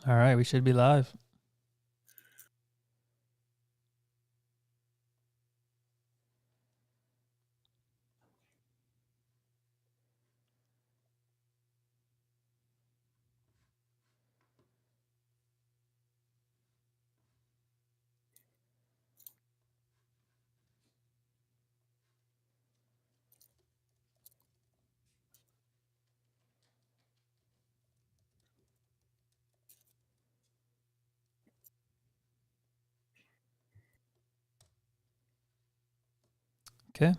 All right, we should be live. Okay.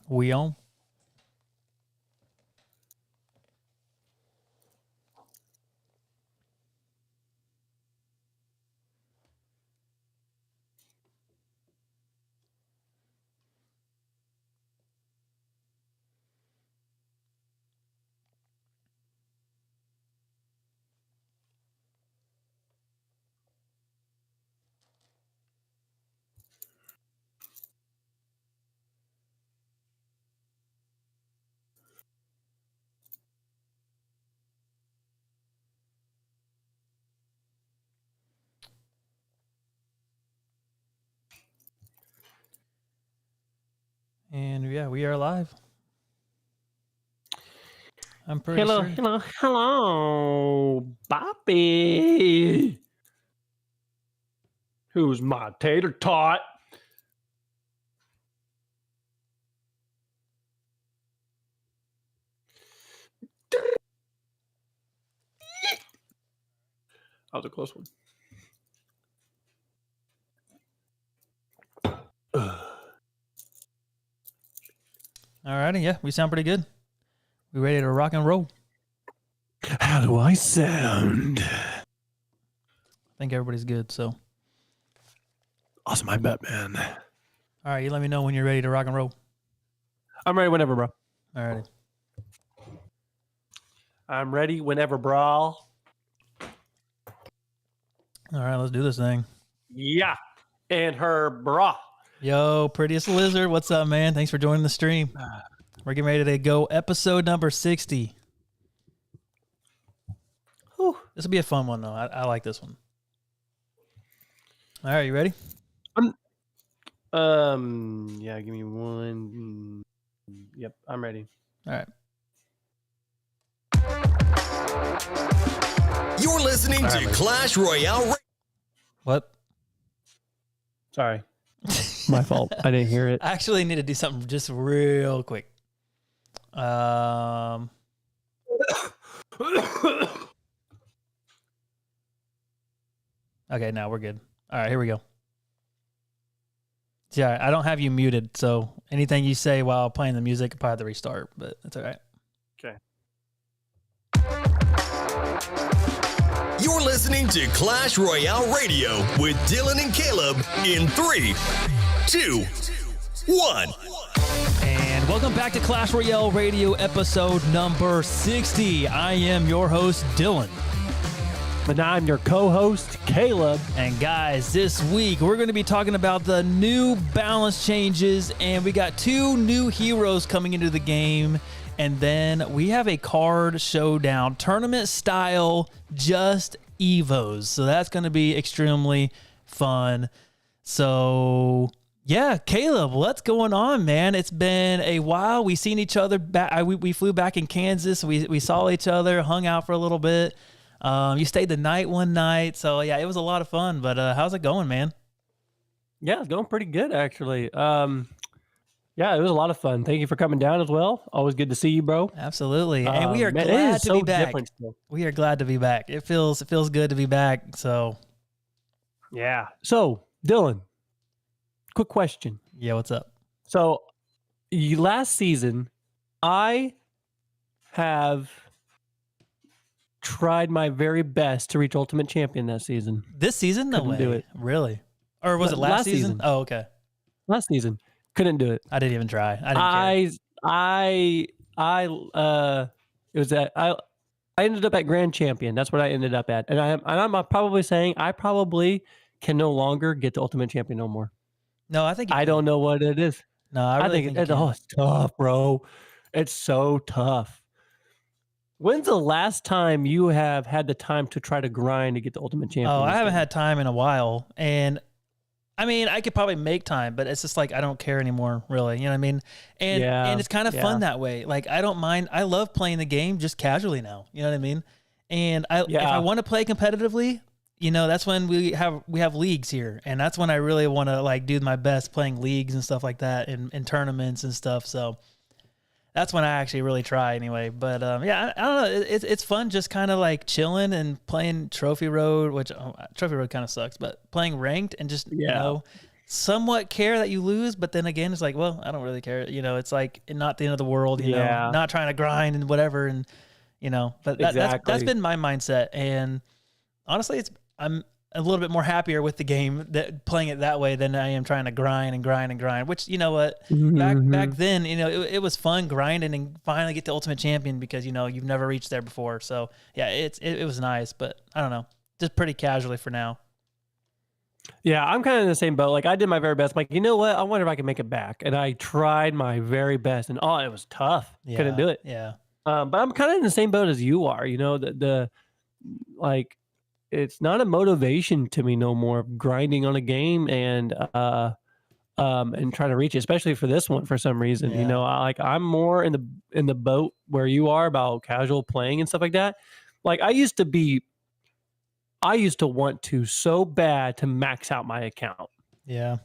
We on? And yeah, we are live. I'm pretty sure. Hello, Bobby. Who's my tater tot? That was a close one. All righty, yeah, we sound pretty good. We ready to rock and roll? How do I sound? I think everybody's good, so. Awesome, I bet, man. All right, you let me know when you're ready to rock and roll. I'm ready whenever, bro. All righty. I'm ready whenever, bro. All right, let's do this thing. Yeah. And her bra. Yo, Prettiest Lizard, what's up, man? Thanks for joining the stream. We're getting ready to go episode number 60. Whew. This will be a fun one, though. I like this one. All right, you ready? Yeah, give me one. Yep, I'm ready. All right. You're listening to Clash Royale. What? Sorry. My fault. I didn't hear it. I actually need to do something just real quick. Okay, now we're good. All right, here we go. Yeah, I don't have you muted, so anything you say while playing the music, I probably have to restart, but it's all right. Okay. You're listening to Clash Royale Radio with Dylan and Caleb in 3, 2, 1. And welcome back to Clash Royale Radio episode number 60. I am your host, Dylan. And I'm your co-host, Caleb. And guys, this week we're going to be talking about the new balance changes, and we got 2 new heroes coming into the game. And then we have a card showdown, tournament style, just Evos. So that's going to be extremely fun. So yeah, Caleb, what's going on, man? It's been a while. We seen each other back. We flew back in Kansas. We saw each other, hung out for a little bit. You stayed the night one night. So yeah, it was a lot of fun. But how's it going, man? Yeah, it's going pretty good, actually. Yeah, it was a lot of fun. Thank you for coming down as well. Always good to see you, bro. Absolutely. And we are glad to be back. Still. We are glad to be back. It feels good to be back. So yeah. So, Dylan, quick question. Yeah, what's up? So, last season, I have tried my very best to reach Ultimate Champion that season. This season? No way. Do it. Really? Or was it last season? Oh, okay. Last season. Couldn't do it. I didn't even try. I ended up at Grand Champion. That's what I ended up at. And I'm probably saying I probably can no longer get to Ultimate Champion no more. No, I think I don't know what it is. No, I really think it's tough, bro. It's so tough. When's the last time you have had the time to try to grind to get the ultimate champion? Oh, in I this haven't game? had time in a while, and I mean, I could probably make time, but it's just like I don't care anymore, really. You know what I mean? And it's kind of fun that way. Like I don't mind. I love playing the game just casually now. You know what I mean? And if I want to play competitively, you know, that's when we have leagues here, and that's when I really want to like do my best playing leagues and stuff like that, and tournaments and stuff. So that's when I actually really try anyway. But yeah, I don't know. It's fun just kind of like chilling and playing Trophy Road, which Trophy Road kind of sucks, but playing ranked and just, you know, somewhat care that you lose. But then again, it's like, well, I don't really care. You know, it's like not the end of the world, you know, not trying to grind and whatever. And, you know, but that's been my mindset. And honestly, I'm a little bit more happier with the game that playing it that way than I am trying to grind, which, you know what, back then, you know, it was fun grinding and finally get the ultimate champion because, you know, you've never reached there before. So yeah, it was nice, but I don't know, just pretty casually for now. Yeah, I'm kind of in the same boat. Like I did my very best. I'm like, you know what? I wonder if I can make it back. And I tried my very best, and it was tough. Couldn't do it. Yeah. But I'm kind of in the same boat as you are. You know, the like, it's not a motivation to me no more grinding on a game and trying to reach it, especially for this one for some reason. You know, I'm more in the boat where you are about casual playing and stuff like that. Like I used to want to so bad to max out my account. Yeah.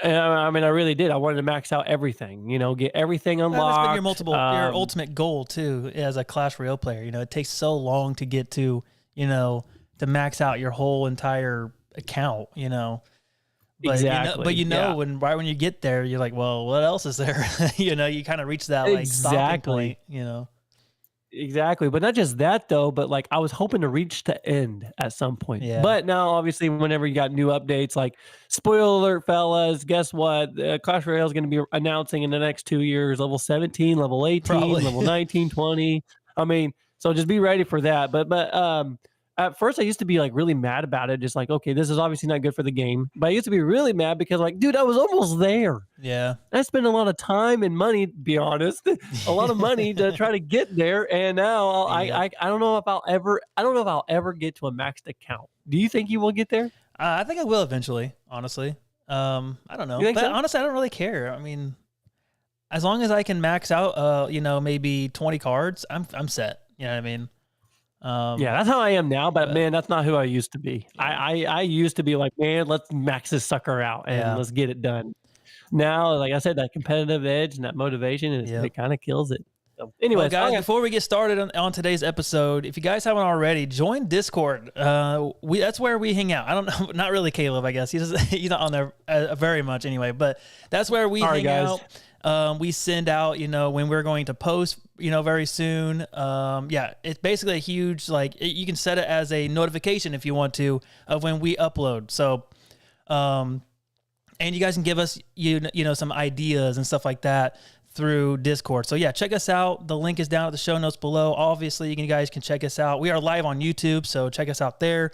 And I mean, I really did. I wanted to max out everything, you know, get everything unlocked. That's been your ultimate goal too, as a Clash Royale player. You know, it takes so long to get to, you know, to max out your whole entire account, you know. But, exactly. You know, when you get there, you're like, well, what else is there? You know, you kind of reach that like stopping point, you know. Exactly. But not just that though, but like I was hoping to reach the end at some point. Yeah. But now obviously whenever you got new updates, like spoiler alert, fellas, guess what? Clash Royale is going to be announcing in the next 2 years, level 17, level 18, Probably. level 19, 20. I mean, so just be ready for that. But at first I used to be like really mad about it. Just like, okay, this is obviously not good for the game. But I used to be really mad because like, dude, I was almost there. Yeah. I spent a lot of time and money, to be honest, a lot of money to try to get there. And now I don't know if I'll ever get to a maxed account. Do you think you will get there? I think I will eventually, honestly. I don't know. But honestly, I don't really care. I mean, as long as I can max out, you know, maybe 20 cards, I'm set. You know what I mean? Yeah, that's how I am now, but man, that's not who I used to be. I used to be like, man, let's max this sucker out and let's get it done. Now, like I said, that competitive edge and that motivation, it kind of kills it. So, anyways, guys, before we get started on today's episode, if you guys haven't already, join Discord. That's where we hang out. I don't know, not really Caleb, I guess. He's not on there very much anyway, but that's where we hang out. We send out, you know, when we're going to post, you know, very soon. Yeah, it's basically a huge, like, you can set it as a notification if you want to of when we upload. So, and you guys can give us, you know, some ideas and stuff like that through Discord. So yeah, check us out. The link is down at the show notes below. Obviously, you guys can check us out. We are live on YouTube, so check us out there.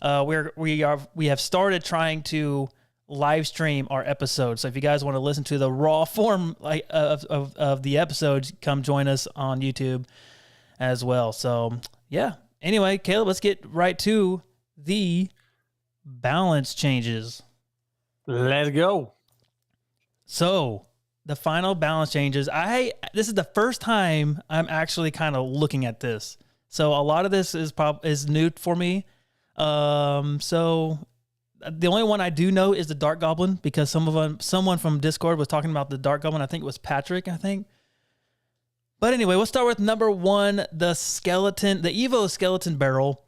We have started trying to live stream our episodes. So if you guys want to listen to the raw form like of the episodes, come join us on YouTube as well. So yeah. Anyway, Caleb, let's get right to the balance changes. Let's go. So the final balance changes. This is the first time I'm actually kind of looking at this. So a lot of this is new for me. So the only one I do know is the Dark Goblin because someone from Discord was talking about the Dark Goblin. I think it was Patrick, But anyway, we'll start with number 1, the Evo skeleton barrel.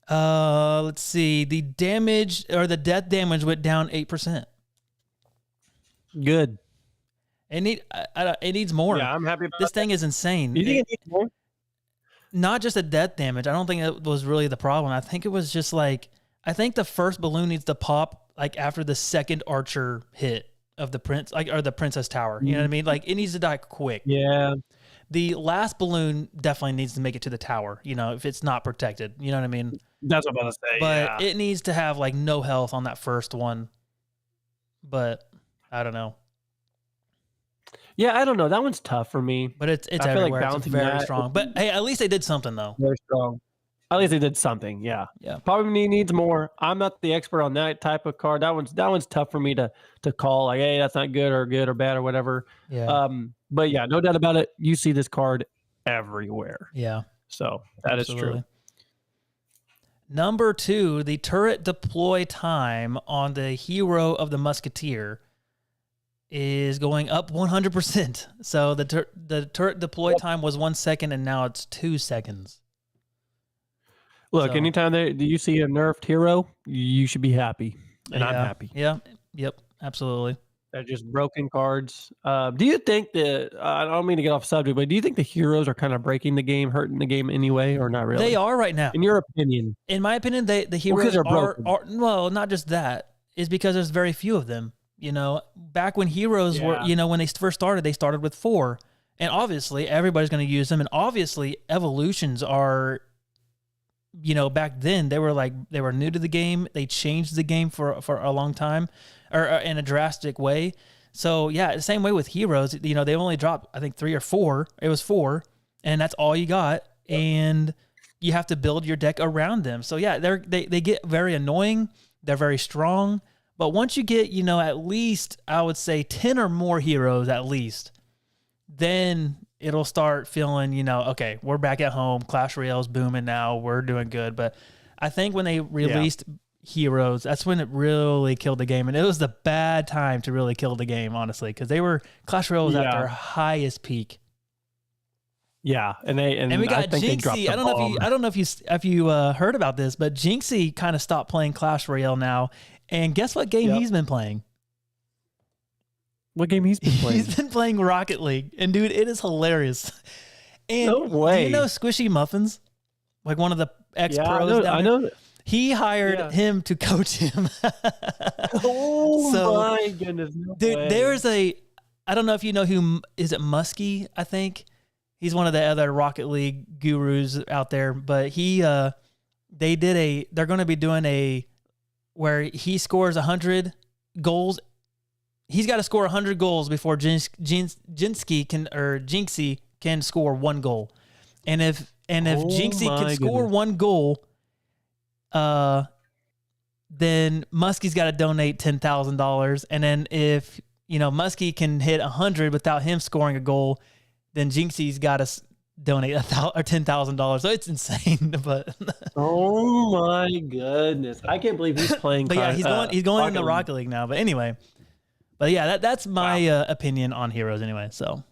Let's see. The damage or the death damage went down 8%. Good. It needs more. Yeah, I'm happy about this thing is insane. You think it needs more? Not just the death damage. I don't think it was really the problem. I think it was just like, I think the first balloon needs to pop like after the second archer hit of the or the princess tower. You know what I mean? Like it needs to die quick. Yeah. The last balloon definitely needs to make it to the tower, you know, if it's not protected. You know what I mean? That's what I'm about to say. But it needs to have like no health on that first one. But I don't know. Yeah, I don't know. That one's tough for me. But it's I feel like everywhere. It's balancing very that- strong. But hey, at least they did something though. Very strong. At least they did something. Yeah. Yeah. Probably needs more. I'm not the expert on that type of card. That one's tough for me to call. Like, hey, that's not good or bad or whatever. Yeah. But yeah, no doubt about it. You see this card everywhere. Yeah. So that is Absolutely. true. Number 2, the turret deploy time on the Hero of the Musketeer is going up 100%. So the turret deploy time was 1 second, and now it's 2 seconds. Look, So- anytime you see a nerfed hero, you should be happy, and I'm Yeah. happy. Yeah. Yep. Absolutely. They're just broken cards. Do you think that I don't mean to get off subject, but do you think the heroes are kind of breaking the game, hurting the game anyway, or not really? They are right now. In your opinion. In my opinion, the 'cause heroes they're are broken. well, not just that. Is because there's very few of them. You know, back when heroes were, Yeah. when they first started, they started with 4. And obviously, everybody's going to use them. And obviously, evolutions are, back then, they were new to the game. They changed the game for a long time or in a drastic way. So, yeah, the same way with heroes. They only dropped, I think, 3 or 4. It was 4, and that's all you got. Yep. And you have to build your deck around them. So, yeah, they get very annoying. They're very strong. But once you get, at least, I would say 10 or more heroes at least, then it'll start feeling, okay, we're back at home. Clash Royale's booming now. We're doing good. But I think when they released heroes, that's when it really killed the game. And it was the bad time to really kill the game, honestly, because Clash Royale was at their highest peak. Yeah, and we got Jinxie. I don't know if you heard about this, but Jinxie kind of stopped playing Clash Royale now. And guess what game he's been playing? What game he's been playing? He's been playing Rocket League. And dude, it is hilarious. And no way. Do you know Squishy Muffins? Like one of the ex-pros I know that. He hired him to coach him. Oh my goodness. No dude, way. there's I don't know if you know who, is it Muskie, I think? He's one of the other Rocket League gurus out there, but they're going to be doing where he scores 100 goals. He's got to score 100 goals before Jinxie can score 1 goal. And if Jinxie can score 1 goal, then Muskie's got to donate $10,000. And then if, Muskie can hit 100 without him scoring a goal, then Jinxie's got to donate $10,000. So it's insane, but oh my goodness, I can't believe he's playing. But yeah, he's going into Rocket League now. But anyway, that's my opinion on heroes anyway. So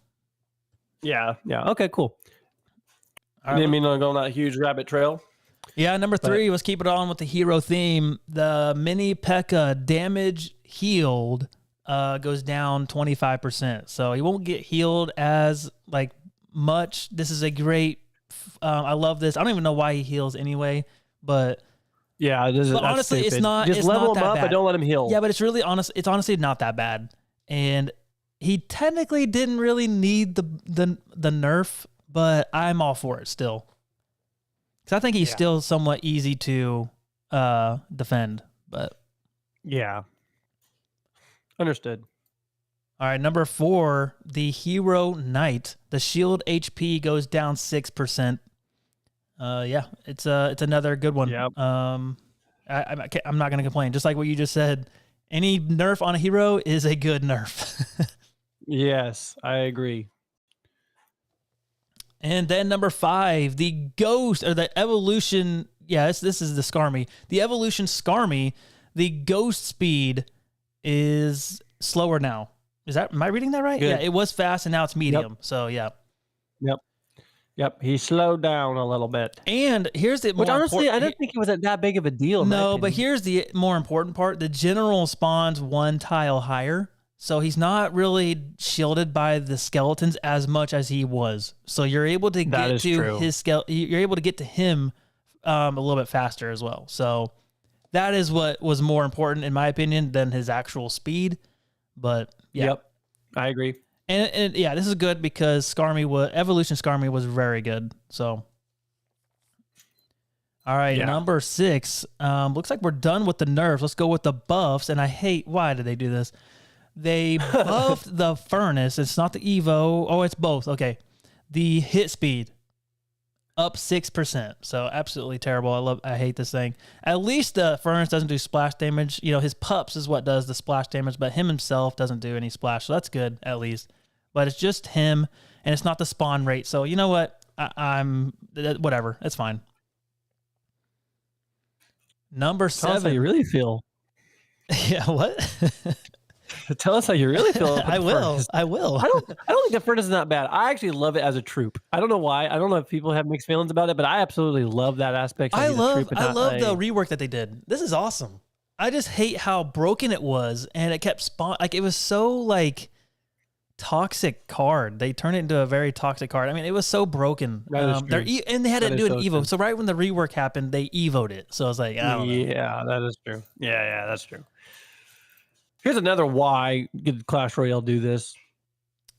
yeah, okay, cool. All I didn't mean to go on that huge rabbit trail. Yeah, number 3 was keep it on with the hero theme. The mini P.E.K.K.A. damage healed goes down 25%. So he won't get healed as much. This is a great. I love this. I don't even know why he heals anyway, but yeah, but honestly, stupid. it's not. Just it's level not him that up, bad. but don't let him heal. Yeah, but it's really honest. It's honestly not that bad, and he technically didn't really need the nerf, but I'm all for it still. Because I think he's still somewhat easy to defend, but yeah, understood. All right, number 4, the Hero Knight. The shield HP goes down 6%. Yeah, it's another good one. Yep. I'm not going to complain. Just like what you just said, any nerf on a hero is a good nerf. Yes, I agree. And then number 5, the Ghost or the Evolution. Yes, this is the Skarmy. The Evolution Skarmy. The Ghost speed is slower now. Am I reading that right? Good. Yeah, it was fast and now it's medium. So yeah. Yep. He slowed down a little bit. And here's the Which honestly, I don't think it was that big of a deal. No, but here's the more important part. The general spawns 1 tile higher. So he's not really shielded by the skeletons as much as he was. So you're able to get to his skeleton. You're able to get to him a little bit faster as well. So that is what was more important in my opinion than his actual speed. But yeah. Yep, I agree. And yeah, this is good because Evolution Skarmy was very good. So, all right, number 6. Looks like we're done with the nerfs. Let's go with the buffs. And why did they do this? They buffed the furnace. It's not the Evo. Oh, it's both. Okay. The hit speed up 6%. So absolutely terrible. I hate this thing. At least the furnace doesn't do splash damage. You know, his pups is what does the splash damage, but him himself doesn't do any splash. So that's good, at least. But it's just him, and it's not the spawn rate. So you know what? I'm whatever. It's fine. Number 7. Tell us how you really feel. Yeah, what? Tell us how you really feel. I will. I don't think the furnace is not bad. I actually love it as a troop. I don't know why. I don't know if people have mixed feelings about it, but I absolutely love that aspect. I love the rework that they did. This is awesome. I just hate how broken it was, and it kept like it was so like toxic card. They turned it into a very toxic card. I mean, it was so broken. And they had to do an Evo. So right when the rework happened, they Evo'd it. So I was like, I don't know. Yeah, that is true. Yeah, that's true. Here's another why did Clash Royale do this?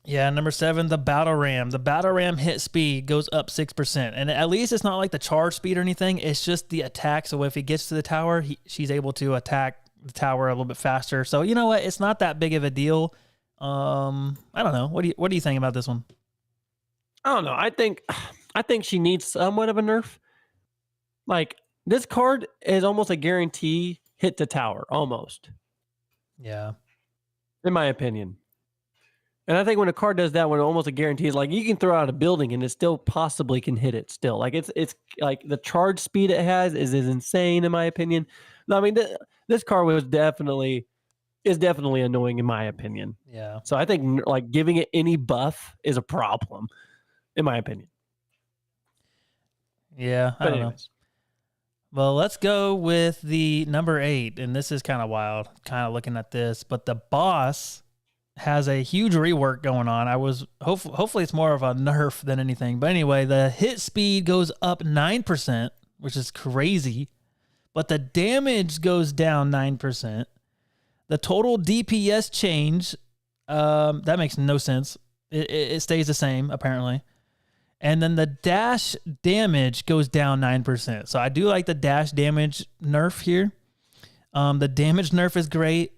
Yeah, number 7, the Battle Ram. The Battle Ram hit speed goes up 6%. And at least it's not like the charge speed or anything. It's just the attack. So if he gets to the tower, she's able to attack the tower a little bit faster. So you know what? It's not that big of a deal. I don't know. What do you think about this one? I don't know. I think she needs somewhat of a nerf. Like, this card is almost a guarantee hit the tower, almost. Yeah. In my opinion. And I think when a card does that, when almost a guarantee is like you can throw out a building and it still possibly can hit it still. Like it's like the charge speed it has is insane in my opinion. No, I mean this card is definitely annoying in my opinion. Yeah. So I think like giving it any buff is a problem in my opinion. Yeah, I don't know. Well, let's go with the number 8, and this is kind of wild, kind of looking at this, but the boss has a huge rework going on. Hopefully it's more of a nerf than anything, but anyway, the hit speed goes up 9%, which is crazy, but the damage goes down 9%. The total DPS change, that makes no sense. It stays the same, apparently. And then the dash damage goes down 9%. So I do like the dash damage nerf here. The damage nerf is great,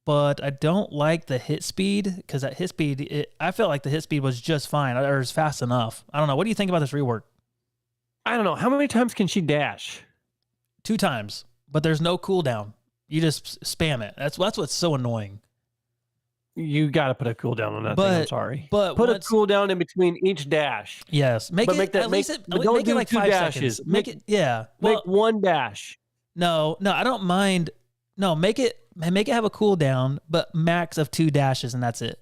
but I don't like the hit speed because that hit speed, I felt like the hit speed was just fine or was fast enough. I don't know. What do you think about this rework? I don't know. How many times can she dash? 2 times, but there's no cooldown. You just spam it. That's what's so annoying. You got to put a cooldown on that thing. I'm sorry. But put a cooldown in between each dash. Yes. Make it like 5 dashes. seconds. Make it, yeah. Make one dash. No, I don't mind. No, make it have a cooldown, but max of 2 dashes, and that's it.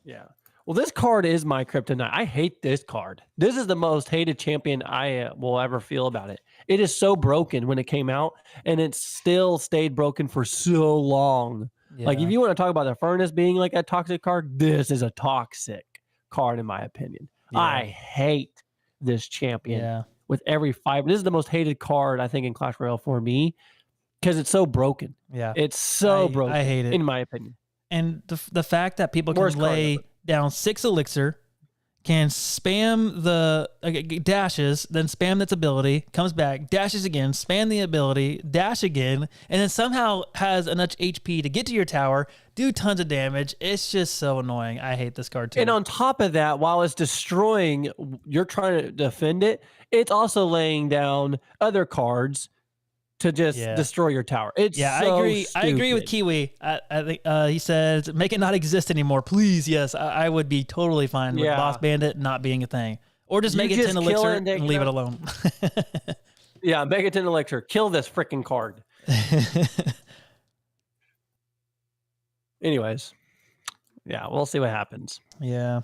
Yeah. Well, this card is my kryptonite. I hate this card. This is the most hated champion I will ever feel about it. It is so broken when it came out, and it still stayed broken for so long. Yeah. Like, if you want to talk about the furnace being like a toxic card, this is a toxic card, in my opinion. Yeah. I hate this champion with every fiber. This is the most hated card, I think, in Clash Royale for me because it's so broken. Yeah. It's so broken. I hate it. In my opinion. And the fact that people can lay down 6 elixir, can spam the dashes, then spam its ability, comes back, dashes again, spam the ability, dash again, and then somehow has enough HP to get to your tower, do tons of damage. It's just so annoying. I hate this card too. And on top of that, while it's destroying, you're trying to defend it, it's also laying down other cards to just destroy your tower. It's I agree. Stupid. I agree with Kiwi. I think he says make it not exist anymore, please. Yes, I would be totally fine with Boss Bandit not being a thing, or just make it 10 elixir and leave it alone. Yeah, make it 10 elixir. Kill this freaking card. Anyways, we'll see what happens. Yeah.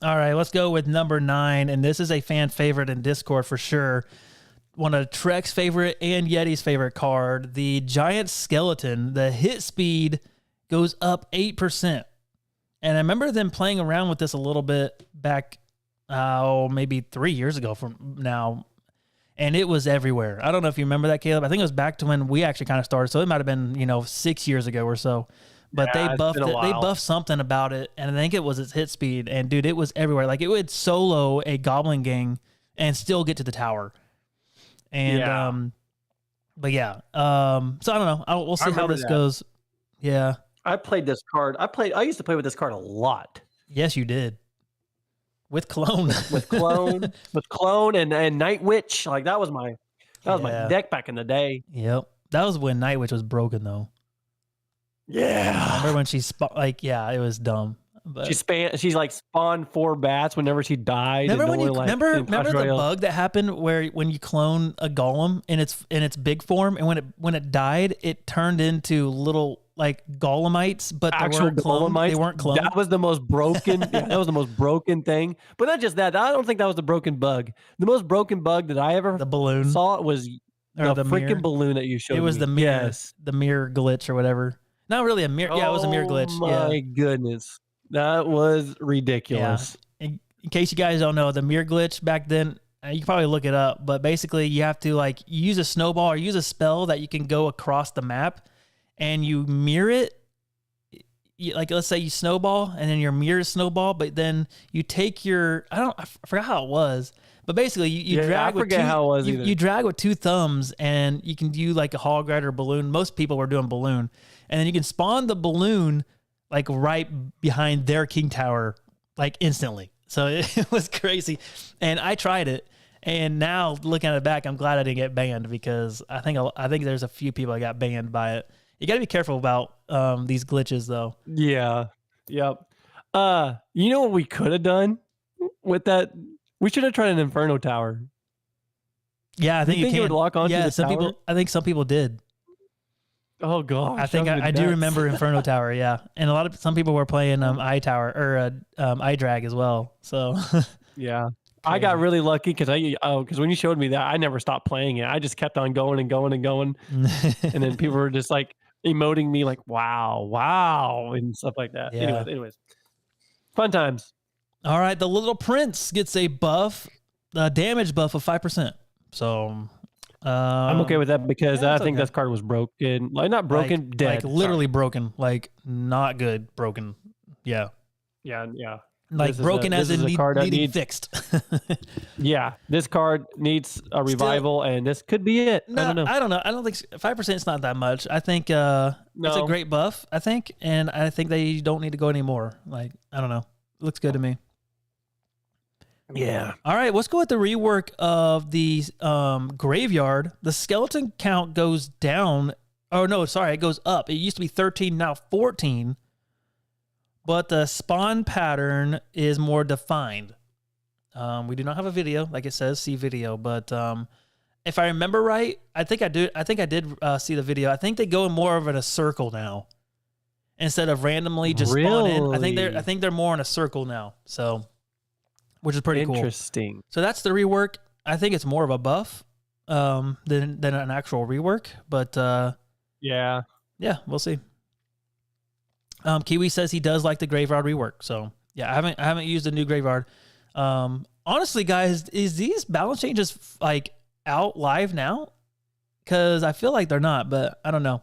All right, let's go with number 9, and this is a fan favorite in Discord for sure. One of Trek's favorite and Yeti's favorite card, the Giant Skeleton. The hit speed goes up 8%. And I remember them playing around with this a little bit back, maybe 3 years ago from now. And it was everywhere. I don't know if you remember that, Caleb. I think it was back to when we actually kind of started. So it might have been, 6 years ago or so. But they buffed it. They buffed something about it. And I think it was its hit speed. And, dude, it was everywhere. Like, it would solo a Goblin Gang and still get to the tower. And, so I don't know. We'll see how this goes. Yeah. I played this card. I used to play with this card a lot. Yes, you did. With clone. With clone and Night Witch. Like that was my deck back in the day. Yep. That was when Night Witch was broken though. Yeah. Remember when she it was dumb. But She's like spawned 4 bats whenever she died. Remember the bug that happened where when you clone a golem in its big form, and when it died, it turned into little like golemites, but actual golemites. They weren't cloned. That was the most broken. That was the most broken thing. But not just that. I don't think that was the broken bug. The most broken bug that I ever saw was the freaking balloon that you showed me. It was the mirror, the mirror glitch or whatever. Not really a mirror. Yeah, it was a mirror glitch. Oh my goodness. That was ridiculous. Yeah. In case you guys don't know, the mirror glitch back then, you can probably look it up, but basically you have to like use a snowball or use a spell that you can go across the map and you mirror it. Like let's say you snowball and then your mirror snowball, but then you take your, I forgot how it was, but basically you drag with you drag with 2 thumbs and you can do like a hog rider or balloon. Most people were doing balloon, and then you can spawn the balloon like right behind their king tower, like instantly. So it was crazy. And I tried it. And now looking at it back, I'm glad I didn't get banned, because I think there's a few people that got banned by it. You got to be careful about these glitches though. Yeah. Yep. You know what we could have done with that? We should have tried an Inferno Tower. Yeah, I think you would lock onto the some tower? people. I think some people did. Oh gosh, I think I do remember Inferno Tower, yeah, and some people were playing I Tower or I Drag as well. So yeah, I got really lucky because when you showed me that, I never stopped playing it. I just kept on going and going and going, and then people were just like emoting me like wow and stuff like that. Yeah. Anyways, fun times. All right, the Little Prince gets a buff, a damage buff of 5%. So. I'm okay with that because I think that card was broken. Like not broken, dead. Like literally broken. Like not good. Broken. Yeah. Yeah. Like broken as in needing fixed. Yeah, this card needs a revival, and this could be it. No, I don't know. I don't think 5% is not that much. I think it's a great buff. I think, and I think they don't need to go anymore. Like I don't know. It looks good to me. Yeah. All right, let's go with the rework of the graveyard. The skeleton count goes down. Oh, no, sorry, it goes up. It used to be 13, now 14. But the spawn pattern is more defined. We do not have a video, like it says, see video. But if I remember right, I think I did see the video. I think they go in more of a circle now, instead of randomly just spawn in. I think they're more in a circle now. So. Which is pretty cool. Interesting. So that's the rework. I think it's more of a buff than an actual rework. But yeah, we'll see. Kiwi says he does like the graveyard rework. So yeah, I haven't used the new graveyard. Honestly, guys, is these balance changes like out live now? Because I feel like they're not, but I don't know.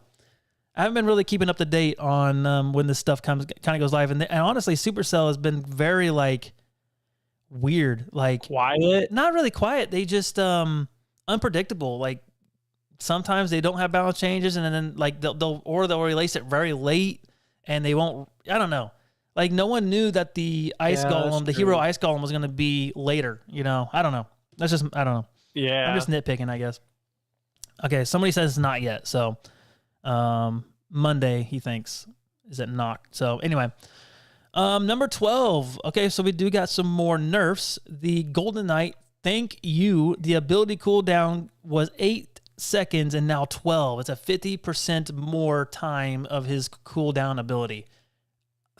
I haven't been really keeping up to date on when this stuff kind of goes live. And honestly, Supercell has been very like. Weird, like quiet, not really quiet. They just unpredictable. Like sometimes they don't have balance changes, and then like they'll release it very late, and they won't. I don't know. Like no one knew that the ice golem, the hero ice golem, was going to be later. You know, I don't know. That's just I don't know. Yeah, I'm just nitpicking, I guess. Okay, somebody says it's not yet. So Monday, he thinks is it knocked. So anyway. Number 12. Okay, so we do got some more nerfs. The Golden Knight, thank you. The ability cooldown was 8 seconds and now 12. It's a 50% more time of his cooldown ability.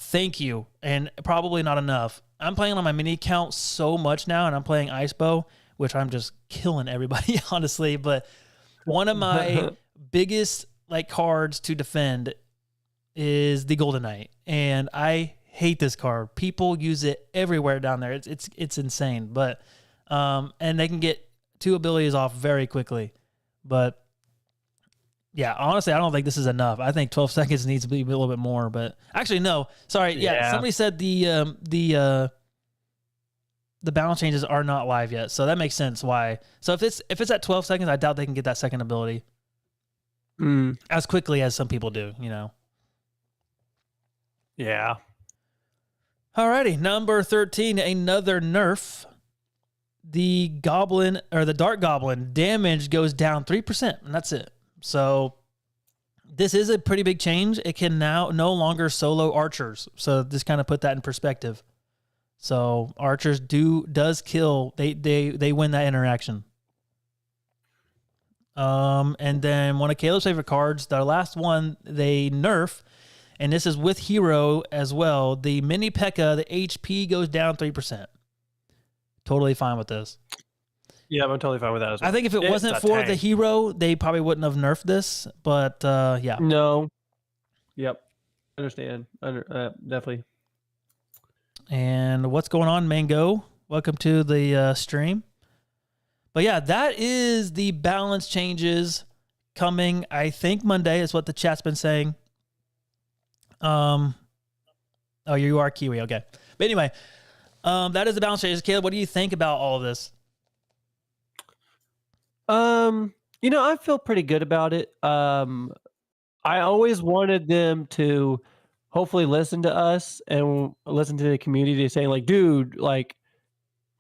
Thank you. And probably not enough. I'm playing on my mini account so much now, and I'm playing Ice Bow, which I'm just killing everybody, honestly. But one of my biggest like cards to defend is the Golden Knight. And I hate this card. People use it everywhere down there. It's insane. But and they can get 2 abilities off very quickly. But yeah, honestly, I don't think this is enough. I think 12 seconds needs to be a little bit more. But actually, no. Sorry. Yeah, somebody said the balance changes are not live yet, so that makes sense why. So if it's at 12 seconds, I doubt they can get that second ability as quickly as some people do. You know. Yeah. Alrighty, number 13, another nerf. The goblin or the dark goblin damage goes down 3%, and that's it. So this is a pretty big change. It can now no longer solo archers. So just kind of put that in perspective. So archers does kill. They win that interaction. And then one of Caleb's favorite cards, the last one they nerf, and this is with hero as well. The mini P.E.K.K.A, the HP goes down 3%. Totally fine with this. Yeah, I'm totally fine with that as well. I think if it wasn't for the hero, they probably wouldn't have nerfed this. But yeah. No. Yep. Understand. Definitely. And what's going on, Mango? Welcome to the stream. But yeah, that is the balance changes coming, I think, Monday is what the chat's been saying. Oh, you are Kiwi. Okay. But anyway, that is the balance changes. Caleb, what do you think about all of this? I feel pretty good about it. I always wanted them to hopefully listen to us and listen to the community saying like, dude, like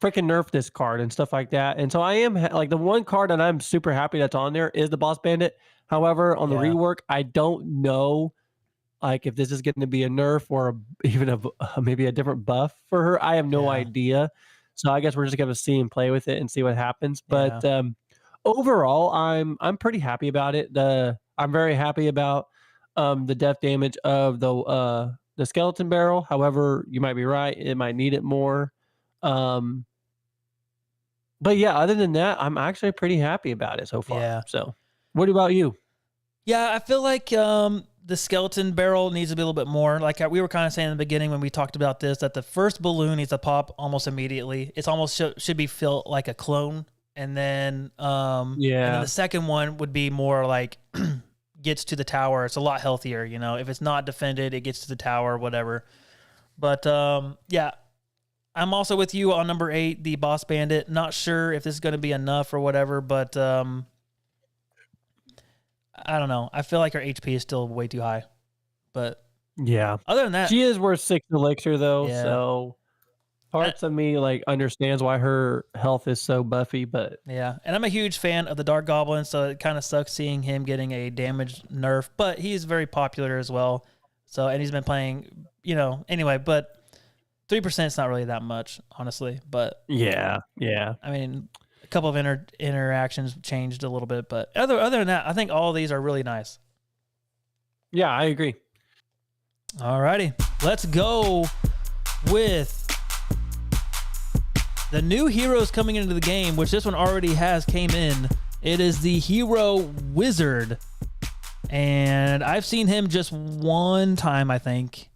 freaking nerf this card and stuff like that. And so I am like the one card that I'm super happy that's on there is the Boss Bandit. However, on the rework, I don't know like if this is going to be a nerf or even maybe a different buff for her. I have no idea. So I guess we're just going to see and play with it and see what happens. But overall, I'm pretty happy about it. I'm very happy about the death damage of the skeleton barrel. However, you might be right; it might need it more. But yeah, other than that, I'm actually pretty happy about it so far. Yeah. So, what about you? Yeah, I feel like the skeleton barrel needs to be a little bit more. Like we were kind of saying in the beginning when we talked about this, that the first balloon needs to pop almost immediately. It's almost should be filled like a clone. And then, and then the second one would be more like gets to the tower. It's a lot healthier, you know. If it's not defended, it gets to the tower, whatever. But yeah, I'm also with you on number 8, the Boss Bandit. Not sure if this is going to be enough or whatever, but I don't know. I feel like her HP is still way too high. But yeah, other than that, she is worth 6 elixir though. Yeah. So parts of me like understands why her health is so buffy, but yeah. And I'm a huge fan of the Dark Goblin, so it kind of sucks seeing him getting a damage nerf, but he's very popular as well. So, and he's been playing, anyway, but 3% is not really that much, honestly, but yeah. I mean, a couple of interactions changed a little bit, but other than that, I think all of these are really nice. Yeah, I agree. All righty. Let's go with the new heroes coming into the game, which this one already came in. It is the Hero Wizard. And I've seen him just one time, I think.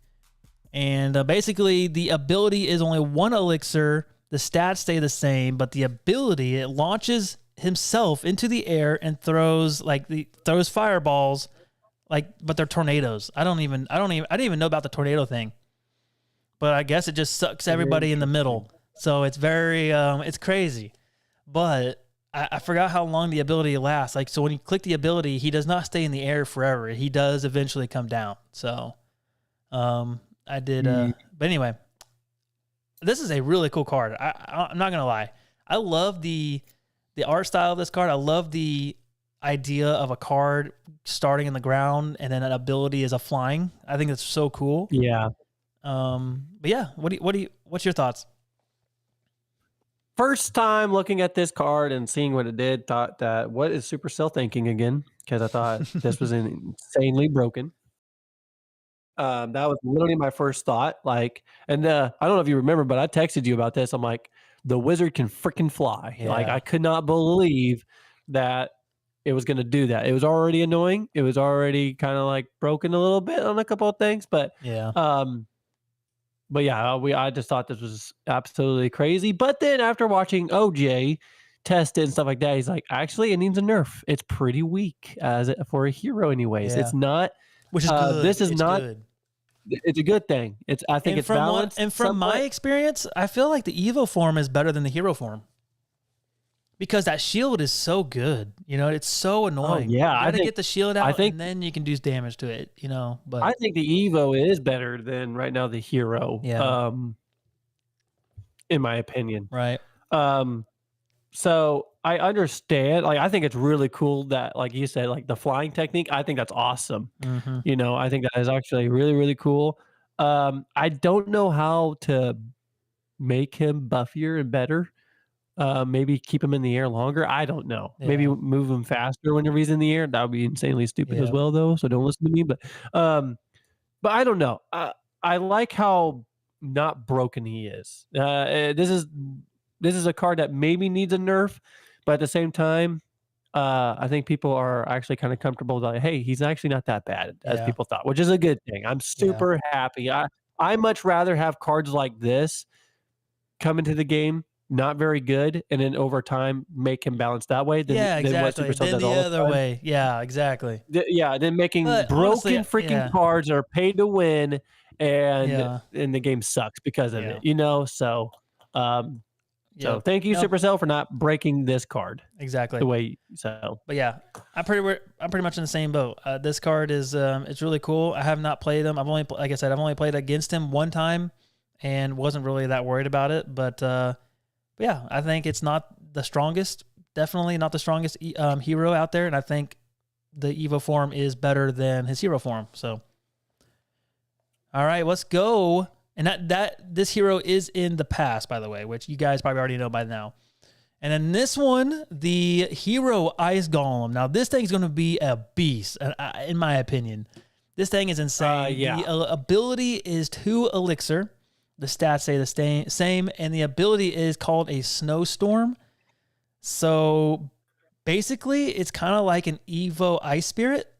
And basically, the ability is only 1 elixir. The stats stay the same, but the ability, it launches himself into the air and throws fireballs, but they're tornadoes. I didn't even know about the tornado thing. But I guess it just sucks everybody in the middle. So it's very, it's crazy. But I forgot how long the ability lasts. So when you click the ability, he does not stay in the air forever. He does eventually come down. So I did, but anyway, this is a really cool card. I'm not going to lie. I love the art style of this card. I love the idea of a card starting in the ground and then an ability is a flying. I think that's so cool. Yeah. But yeah, what's your thoughts? First time looking at this card and seeing what it did, thought that what is Supercell thinking again? Because I thought this was insanely broken. That was literally my first thought. I don't know if you remember, but I texted you about this. I'm like, the wizard can freaking fly. Yeah. I could not believe that it was going to do that. It was already annoying. It was already kind of broken a little bit on a couple of things, but yeah. But yeah, I just thought this was absolutely crazy. But then after watching OJ test it and stuff like that, he's like, actually, it needs a nerf. It's pretty weak for a hero, anyways. Yeah. It's not. Which is good. This is not. Good. It's a good thing. I think it's balanced. And from my experience, I feel like the Evo form is better than the hero form. Because that shield is so good. It's so annoying. yeah, You I gotta think- get the shield I out, think- and then you can do damage to it, But I think the Evo is better than right now the Hero. Yeah. In my opinion. right. So I understand. Like, I think it's really cool that, like you said, like the flying technique. I think that's awesome. Mm-hmm. I think that is actually really, really cool. I don't know how to make him buffier and better. Maybe keep him in the air longer. I don't know. Maybe Yeah. move him faster whenever he's in the air. That would be insanely stupid as Yeah. well, though. So don't listen to me. But I don't know. I like how not broken he is. This is a card that maybe needs a nerf, but at the same time, I think people are actually kind of comfortable that, hey, he's actually not that bad as Yeah. people thought, which is a good thing. I'm super happy. I much rather have cards like this come into the game not very good, and then over time make him balance that way. Than what Exactly. Supercell Then does the all the other time. way. Yeah, exactly. Then making But broken honestly, freaking yeah. cards that are paid to win, Yeah. and the game sucks because of Yeah. it. So Yeah. thank you, No. Supercell, for not breaking this card Exactly. the way. So But yeah, I'm pretty much in the same boat. This card is it's really cool. I have not played him. Like I said, I've only played against him one time, and wasn't really that worried about it. But yeah, I think it's not the strongest. Definitely not the strongest hero out there, and I think the Evo form is better than his hero form. So, all right, let's go. And this hero is in the past, by the way, which you guys probably already know by now. And then this one, the Hero Ice Golem. Now, this thing's going to be a beast, in my opinion. This thing is insane. Yeah. The ability is 2 Elixir. The stats say the same. And the ability is called a Snowstorm. So, basically, it's kind of like an Evo Ice Spirit,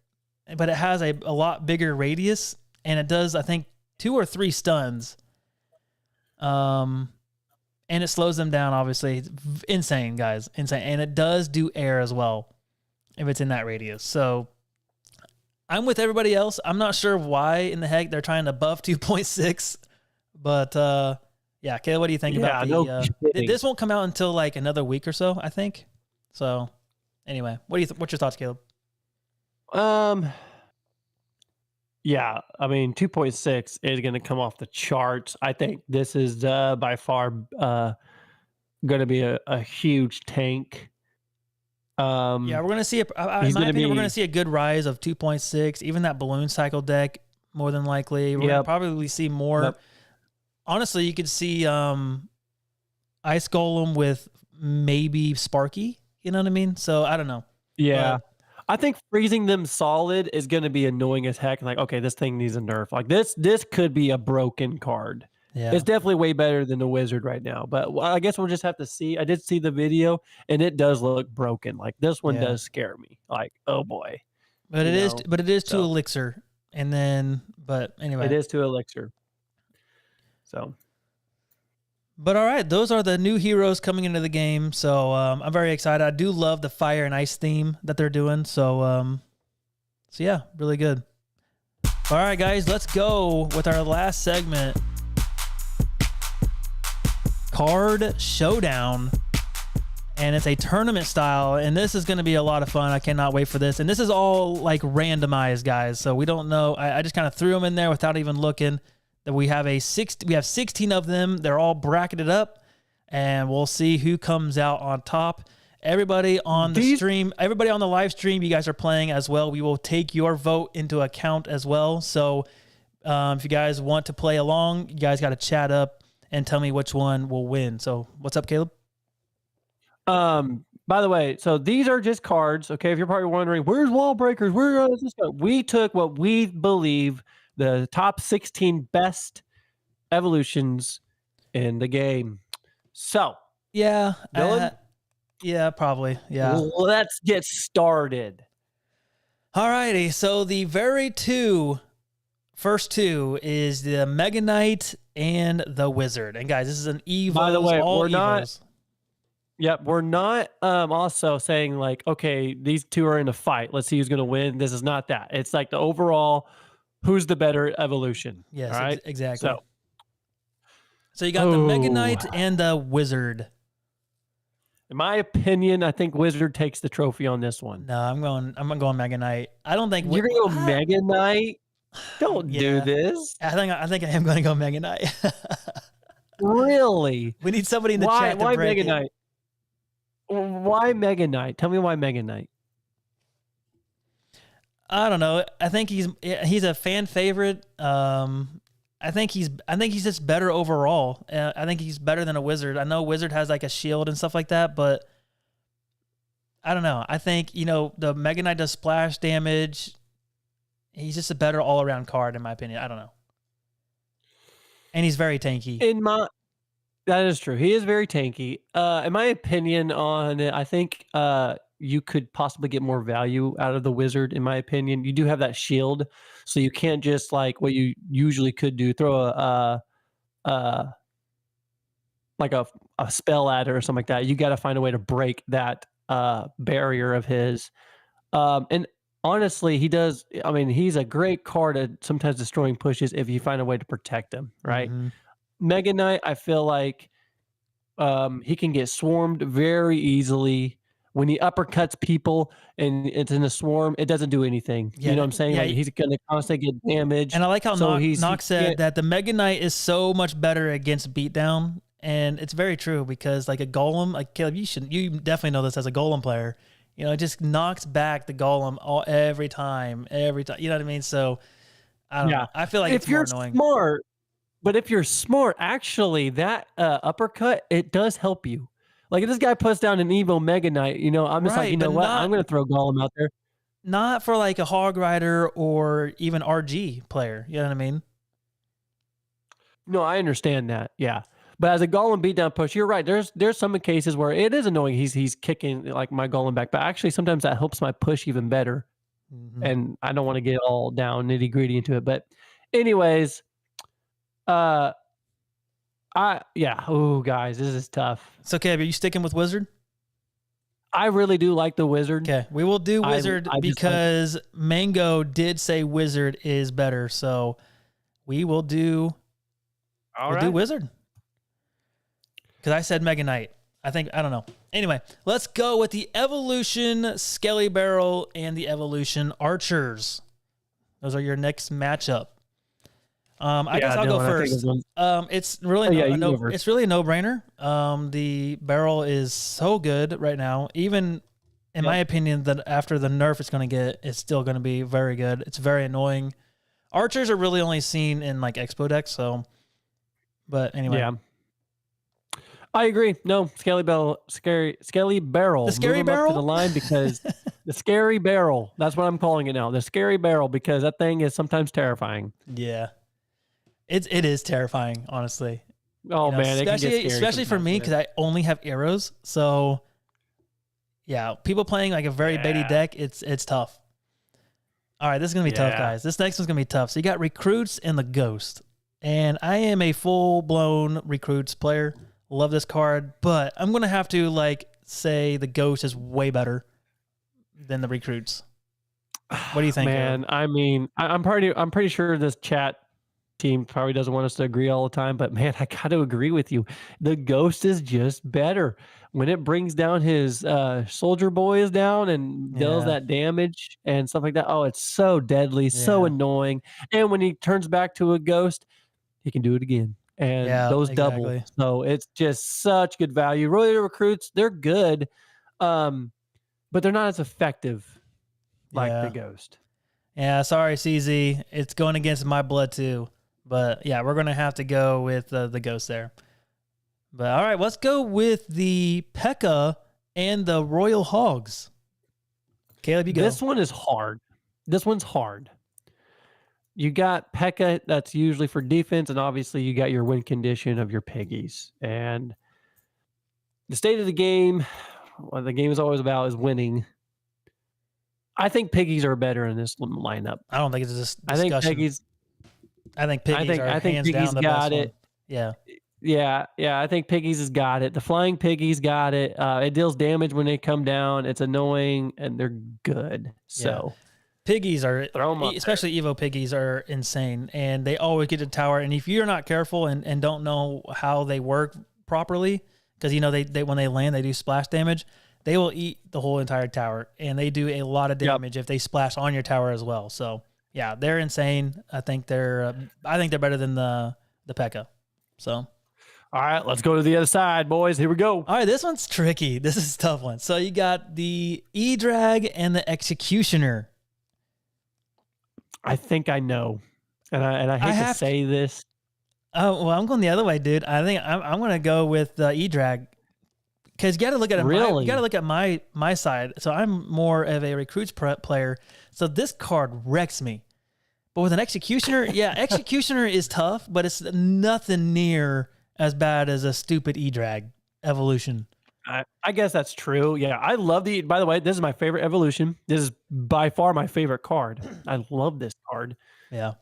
but it has a lot bigger radius. And it does, I think, 2 or 3 stuns. And it slows them down, obviously. It's insane, guys. Insane. And it does do air as well if it's in that radius. So I'm with everybody else. I'm not sure why in the heck they're trying to buff 2.6. But yeah, Caleb, what do you think about the this won't come out until like another week or so, I think. So anyway, what's your thoughts, Caleb? Yeah, I mean, 2.6 is going to come off the charts. I think this is by far going to be a huge tank. Yeah, we're going to see, in my opinion, we're going to see a good rise of 2.6. Even that balloon cycle deck, more than likely. We're going to probably see more. Yep. Honestly, you could see Ice Golem with maybe Sparky. You know what I mean? So, I don't know. Yeah. I think freezing them solid is going to be annoying as heck. Like, okay, this thing needs a nerf. Like this could be a broken card. Yeah. It's definitely way better than the Wizard right now. But I guess we'll just have to see. I did see the video, and it does look broken. Like this one does scare me. Like, oh boy. But it is 2 Elixir, and then anyway, it is 2 Elixir. So. But all right, those are the new heroes coming into the game. So I'm very excited. I do love the fire and ice theme that they're doing. So yeah, really good. All right, guys, let's go with our last segment. Card Showdown. And it's a tournament style. And this is going to be a lot of fun. I cannot wait for this. And this is all like randomized, guys. So we don't know. I just kind of threw them in there without even looking. That we have 16 of them. They're all bracketed up, and we'll see who comes out on top. Everybody on the stream, everybody on the live stream, you guys are playing as well. We will take your vote into account as well. So if you guys want to play along, you guys got to chat up and tell me which one will win. So what's up, Caleb? By the way, so these are just cards. Okay, if you're probably wondering, where's Wall Breakers? Where is this card? We took what we believe the top 16 best evolutions in the game. So, yeah, Dylan? Yeah, probably. Yeah. Let's get started. All righty. So the first two is the Mega Knight and the Wizard. And guys, this is an Evo. By the way, we're not. Yep, we're not also saying like, okay, these two are in a fight. Let's see who's going to win. This is not that. It's like the overall. Who's the better evolution? Yes, all right? Exactly. So you got the Mega Knight and the Wizard. In my opinion, I think Wizard takes the trophy on this one. No, I'm going Mega Knight. I don't think You're going to go Mega Knight? Don't do Yeah. this. I think I am going to go Mega Knight. Really? We need somebody in the Why? chat to Why break Mega it. Knight? Why Mega Knight? Tell me why Mega Knight. I don't know. I think he's a fan favorite. I think he's just better overall. I think he's better than a Wizard. I know Wizard has like a shield and stuff like that, but I don't know. I think, the Mega Knight does splash damage. He's just a better all around card in my opinion. I don't know. And he's very tanky. That is true. He is very tanky. In my opinion on it, I think you could possibly get more value out of the Wizard, in my opinion. You do have that shield, so you can't just like what you usually could do, throw a spell at it or something like that. You got to find a way to break that barrier of his. And honestly, he does. I mean, he's a great card at sometimes destroying pushes if you find a way to protect him, right? Mm-hmm. Mega Knight, I feel like he can get swarmed very easily. When he uppercuts people and it's in a swarm, it doesn't do anything. Yeah, you know what I'm saying? yeah, like he's going to constantly get damaged. And I like how so Nox said that the Mega Knight is so much better against beatdown, and it's very true because like a golem, like Caleb, you definitely know this as a golem player. It just knocks back the golem every time. You know what I mean? So I don't know. I feel like it's more annoying. Smart, but if you're smart, actually, that uppercut, it does help you. Like if this guy puts down an Evo Mega Knight, I'm just like, what? I'm going to throw Golem out there. Not for like a Hog Rider or even RG player. You know what I mean? No, I understand that. Yeah. But as a Golem beatdown push, you're right. There's some cases where it is annoying. He's kicking like my Golem back, but actually sometimes that helps my push even better. Mm-hmm. And I don't want to get all down nitty gritty into it. But anyways, oh guys, this is tough. So, okay, are you sticking with Wizard? I really do like the Wizard. Okay, we will do Wizard because Mango did say Wizard is better, so we will do. Do Wizard. Because I said Mega Knight. I don't know. Anyway, let's go with the Evolution Skelly Barrel and the Evolution Archers. Those are your next matchup. I guess I'll go first. It's really it's really a no-brainer. The barrel is so good right now. Even in my opinion, that after the nerf it's still going to be very good. It's very annoying. Archers are really only seen in like Expo decks, so. But anyway. Yeah. I agree. No, Skelly Barrel. The Scary Barrel? Up to the line because the Scary Barrel. That's what I'm calling it now. The Scary Barrel, because that thing is sometimes terrifying. Yeah. It is terrifying, honestly. Oh man, it can get scary especially for me because I only have arrows. So yeah, people playing like a very baity deck, it's tough. All right, this is gonna be tough, guys. This next one's gonna be tough. So you got Recruits and the Ghost, and I am a full blown Recruits player. Love this card, but I'm gonna have to say the Ghost is way better than the Recruits. What do you think, man? I mean, I'm pretty sure this chat team probably doesn't want us to agree all the time, but man, I got to agree with you. The Ghost is just better when it brings down his soldier boys down and does that damage and stuff like that. Oh, it's so deadly, so annoying. And when he turns back to a ghost, he can do it again. And those double. So it's just such good value. Royal Recruits, they're good, but they're not as effective like the Ghost. Yeah, sorry, CZ. It's going against my blood too. But yeah, we're going to have to go with the Ghost there. But all right, let's go with the P.E.K.K.A. and the Royal Hogs. Caleb, you go. This one is hard. This one's hard. You got P.E.K.K.A. that's usually for defense, and obviously you got your win condition of your piggies. And the state of the game, what the game is always about is winning. I think piggies are better in this lineup. I don't think it's this discussion. I think piggies are hands down the got best it. one. Yeah. Yeah. I think Piggies has got it. The flying Piggies got it. It deals damage when they come down. It's annoying, and they're good. So Piggies are, especially Evo Piggies are insane, and they always get to tower. And if you're not careful and don't know how they work properly, because they when they land they do splash damage. They will eat the whole entire tower, and they do a lot of damage if they splash on your tower as well. So yeah, they're insane. I think they're better than the P.E.K.K.A. So All right, let's go to the other side, boys. Here we go. all right, this one's tricky. This is a tough one. So you got the E-Drag and the Executioner. I think I know, and I hate to say this. Oh well, I'm going the other way, dude. I think I'm going to go with the E-Drag. Because you got to look at it. Really? You got to look at my side. So I'm more of a recruits player. So this card wrecks me. But with an Executioner, Executioner is tough, but it's nothing near as bad as a stupid E-Drag evolution. I guess that's true. Yeah, I love by the way, this is my favorite evolution. This is by far my favorite card. I love this card. Yeah.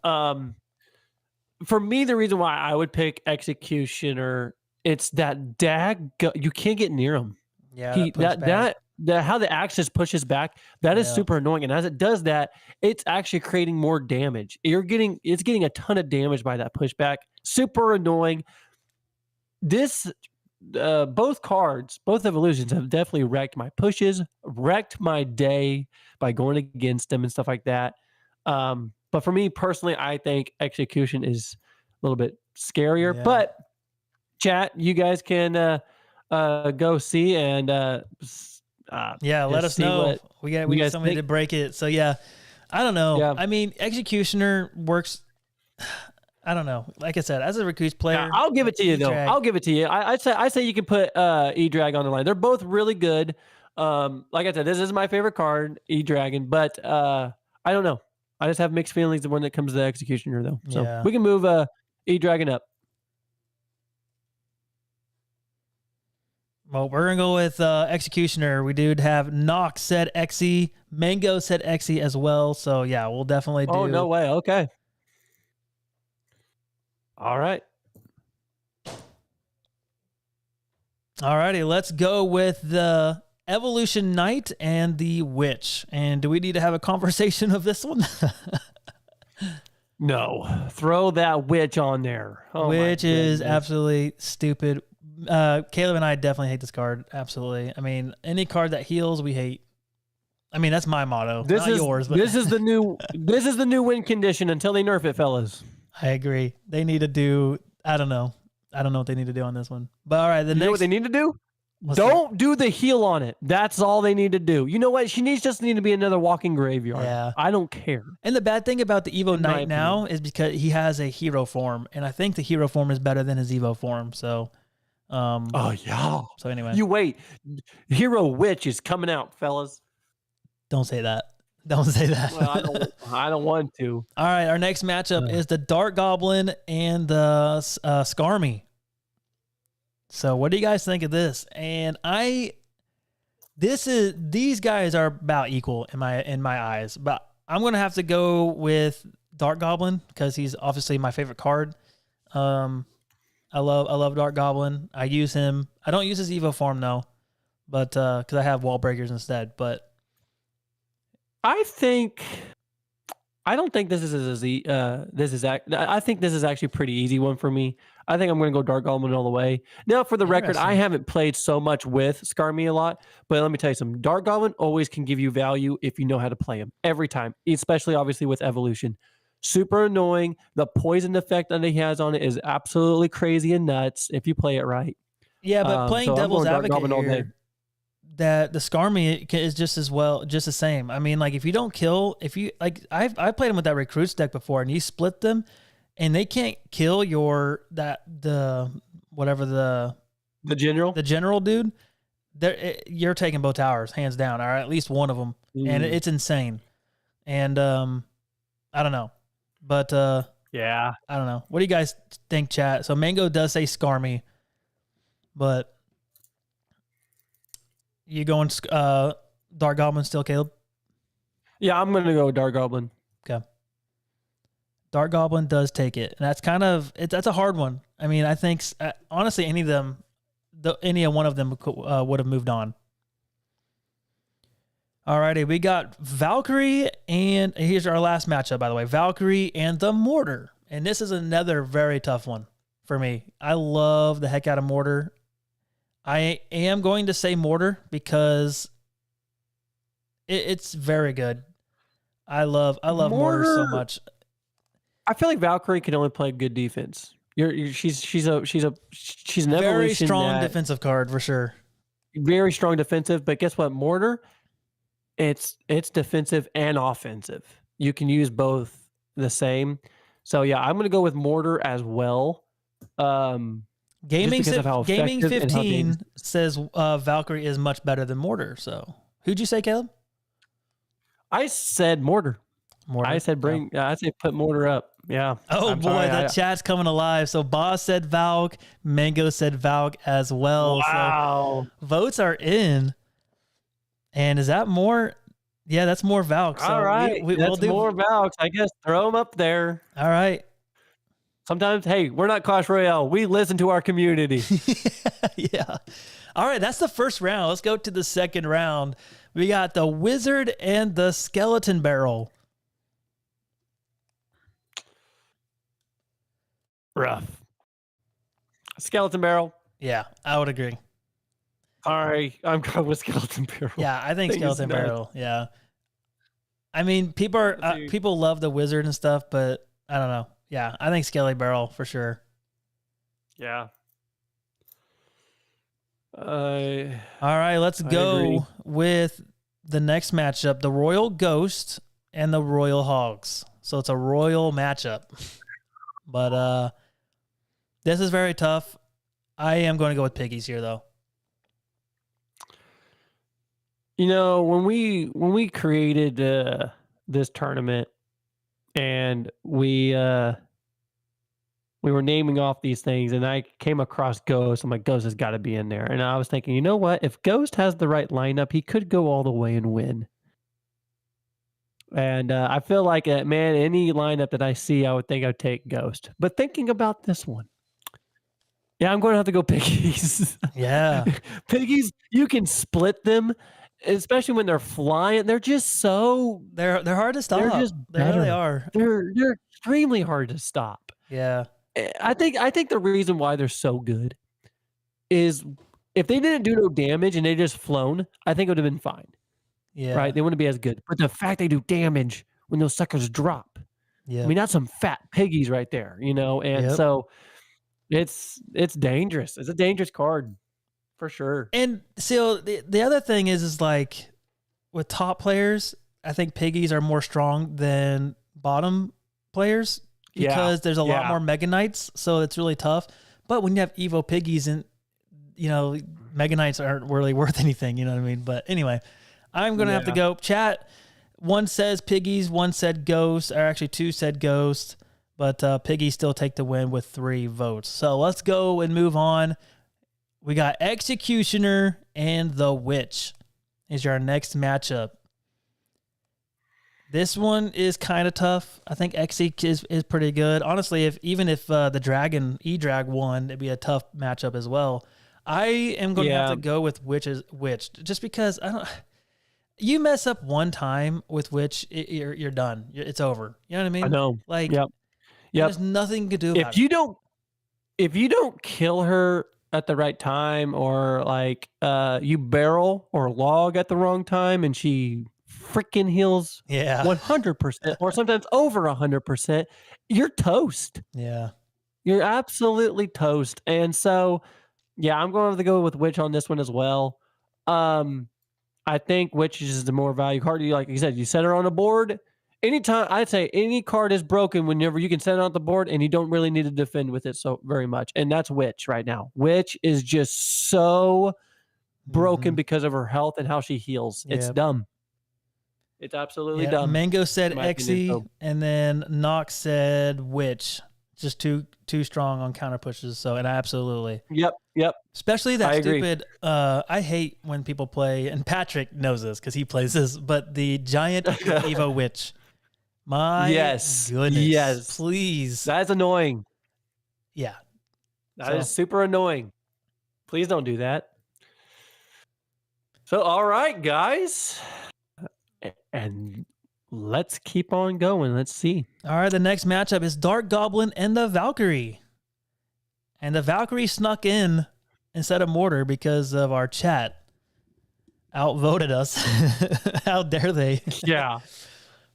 For me, the reason why I would pick Executioner, it's that you can't get near him. Yeah. How the axis pushes back, that is super annoying. And as it does that, it's actually creating more damage. It's getting a ton of damage by that pushback. Super annoying. Both evolutions have definitely wrecked my pushes, wrecked my day by going against them and stuff like that. But for me personally, I think Execution is a little bit scarier. Yeah. But chat, you guys can go see and let us know. We got somebody to break it. So yeah, I don't know. Yeah. I mean, Executioner works. I don't know. Like I said, as a recruits player, yeah, I'll give it to you though. E-Drag. I'll give it to you. I say you can put E-Drag on the line. They're both really good. Like I said, this is my favorite card, E-Dragon, but I don't know. I just have mixed feelings when it comes to the Executioner though. So we can move E-Dragon up. Well, we're going to go with Executioner. We do have Nox said Exe. Mango said Exe as well. So, yeah, we'll definitely do. Oh, no way. Okay. All right. All righty. Let's go with the Evolution Knight and the Witch. And do we need to have a conversation of this one? No. Throw that Witch on there. Oh, Witch is absolutely stupid. Caleb and I definitely hate this card. Absolutely. I mean, any card that heals, we hate. I mean, that's my motto. Not yours, but this is the new win condition until they nerf it, fellas. I agree. They need to do. I don't know what they need to do on this one. But all right, You know what they need to do? Don't do the heal on it. That's all they need to do. You know what? She just need to be another walking graveyard. Yeah. I don't care. And the bad thing about the Evo Knight now is because he has a hero form, and I think the hero form is better than his Evo form. So. Oh yeah. So anyway, you wait. Hero Witch is coming out, fellas. Don't say that. Don't say that. Well, I don't want to. All right, our next matchup is the Dark Goblin and the Skarmy. So what do you guys think of this? And these guys are about equal in my eyes, but I'm gonna have to go with Dark Goblin because he's obviously my favorite card. I love Dark Goblin. I use him. I don't use his Evo form though, but because I have Wall Breakers instead. But I don't think this is I think this is actually a pretty easy one for me. I think I'm going to go Dark Goblin all the way. Now, for the record, I haven't played so much with Skarmy a lot, but let me tell you something. Dark Goblin always can give you value if you know how to play him every time, especially obviously with Evolution. Super annoying. The poison effect that he has on it is absolutely crazy and nuts if you play it right. Yeah, but playing Devil's Advocate here, that the Skarmy is just the same. I mean, like if you don't kill, I played him with that recruits deck before, and you split them, and they can't kill the general dude. You're taking both towers hands down, or at least one of them, and it's insane. And I don't know. But yeah, I don't know. What do you guys think, chat? So Mango does say Skarmy, but you going Dark Goblin still, Caleb? Yeah, I'm going to go Dark Goblin. Okay. Dark Goblin does take it, and that's a hard one. I mean, I think honestly, any one of them would have moved on. Alrighty, we got Valkyrie, and here's our last matchup, by the way. Valkyrie and the Mortar. And this is another very tough one for me. I love the heck out of Mortar. I am going to say Mortar because it's very good. I love Mortar so much. I feel like Valkyrie can only play good defense. She's an Very evolution strong defensive card for sure. Very strong defensive, but guess what? Mortar, it's defensive and offensive. You can use both the same. So yeah, I'm going to go with Mortar as well. Gaming 15 says Valkyrie is much better than Mortar. So who'd you say, Caleb? I said Mortar. I said I said put Mortar up. Yeah. Oh boy, the chat's coming alive. So Boss said Valk, Mango said Valk as well. Wow. So votes are in. And is that more? Yeah, that's more Valk. So all right, we'll do more Valks. I guess throw them up there. All right. Sometimes, hey, we're not Clash Royale. We listen to our community. Yeah. All right, that's the first round. Let's go to the second round. We got the Wizard and the Skeleton Barrel. Rough. Skeleton Barrel. Yeah, I would agree. All right, I'm going with Skeleton Barrel. Yeah, I think Skeleton Barrel. Yeah. I mean, people love the Wizard and stuff, but I don't know. Yeah, I think Skelly Barrel for sure. Yeah. All right, let's go with the next matchup, the Royal Ghost and the Royal Hogs. So it's a royal matchup. But this is very tough. I am going to go with Piggies here, though. You know, when we created this tournament and we were naming off these things, and I came across Ghost. I'm like, Ghost has got to be in there. And I was thinking, you know what? If Ghost has the right lineup, he could go all the way and win. And I feel like, man, any lineup that I see, I would think I'd take Ghost. But thinking about this one, yeah, I'm going to have to go Piggies. Yeah. Piggies, you can split them, especially when they're flying. They're just so... They're hard to stop. They're just they really are. They're extremely hard to stop. Yeah. I think the reason why they're so good is if they didn't do no damage and they just flown, I think it would have been fine. Yeah. Right? They wouldn't be as good. But the fact they do damage when those suckers drop. Yeah. I mean, that's some fat piggies right there, you know? And so it's dangerous. It's a dangerous card for sure. And so the other thing is like with top players, I think piggies are more strong than bottom players because there's a lot more Mega Knights. So it's really tough. But when you have Evo piggies and, you know, Mega Knights aren't really worth anything, you know what I mean? But anyway, I'm going to have to go. Chat, one says Piggies, one said Ghost, or actually two said Ghost, but Piggies still take the win with 3 votes. So let's go and move on. We got Executioner and the Witch is our next matchup. This one is kind of tough. I think Exec is pretty good. Honestly, even if the Dragon, E-Drag won, it'd be a tough matchup as well. I am going to have to go with Witch just because I don't... You mess up one time with Witch, you're done. It's over. You know what I mean? I know. Like, there's nothing to do about it. If you don't kill her at the right time, or like you barrel or log at the wrong time, and she freaking heals 100%, or sometimes over 100%, you're toast. Yeah. You're absolutely toast. And so, yeah, I'm going to have to go with Witch on this one as well. I think Witch is the more value card. Like you said, you set her on the board. Anytime, I'd say any card is broken whenever you can set it on the board and you don't really need to defend with it so very much. And that's Witch right now. Witch is just so broken because of her health and how she heals. It's dumb. It's absolutely dumb. Mango said Exy, and then Nox said Witch. Just too strong on counter pushes. So, and absolutely. Yep. Especially that stupid, I hate when people play, and Patrick knows this because he plays this, but the giant Evo Witch. My goodness. Yes. Please. That's annoying. Yeah. That is super annoying. Please don't do that. So, all right, guys. And let's keep on going. Let's see. All right, the next matchup is Dark Goblin and the Valkyrie. And the Valkyrie snuck in instead of mortar because of our chat outvoted us. How dare they? Yeah.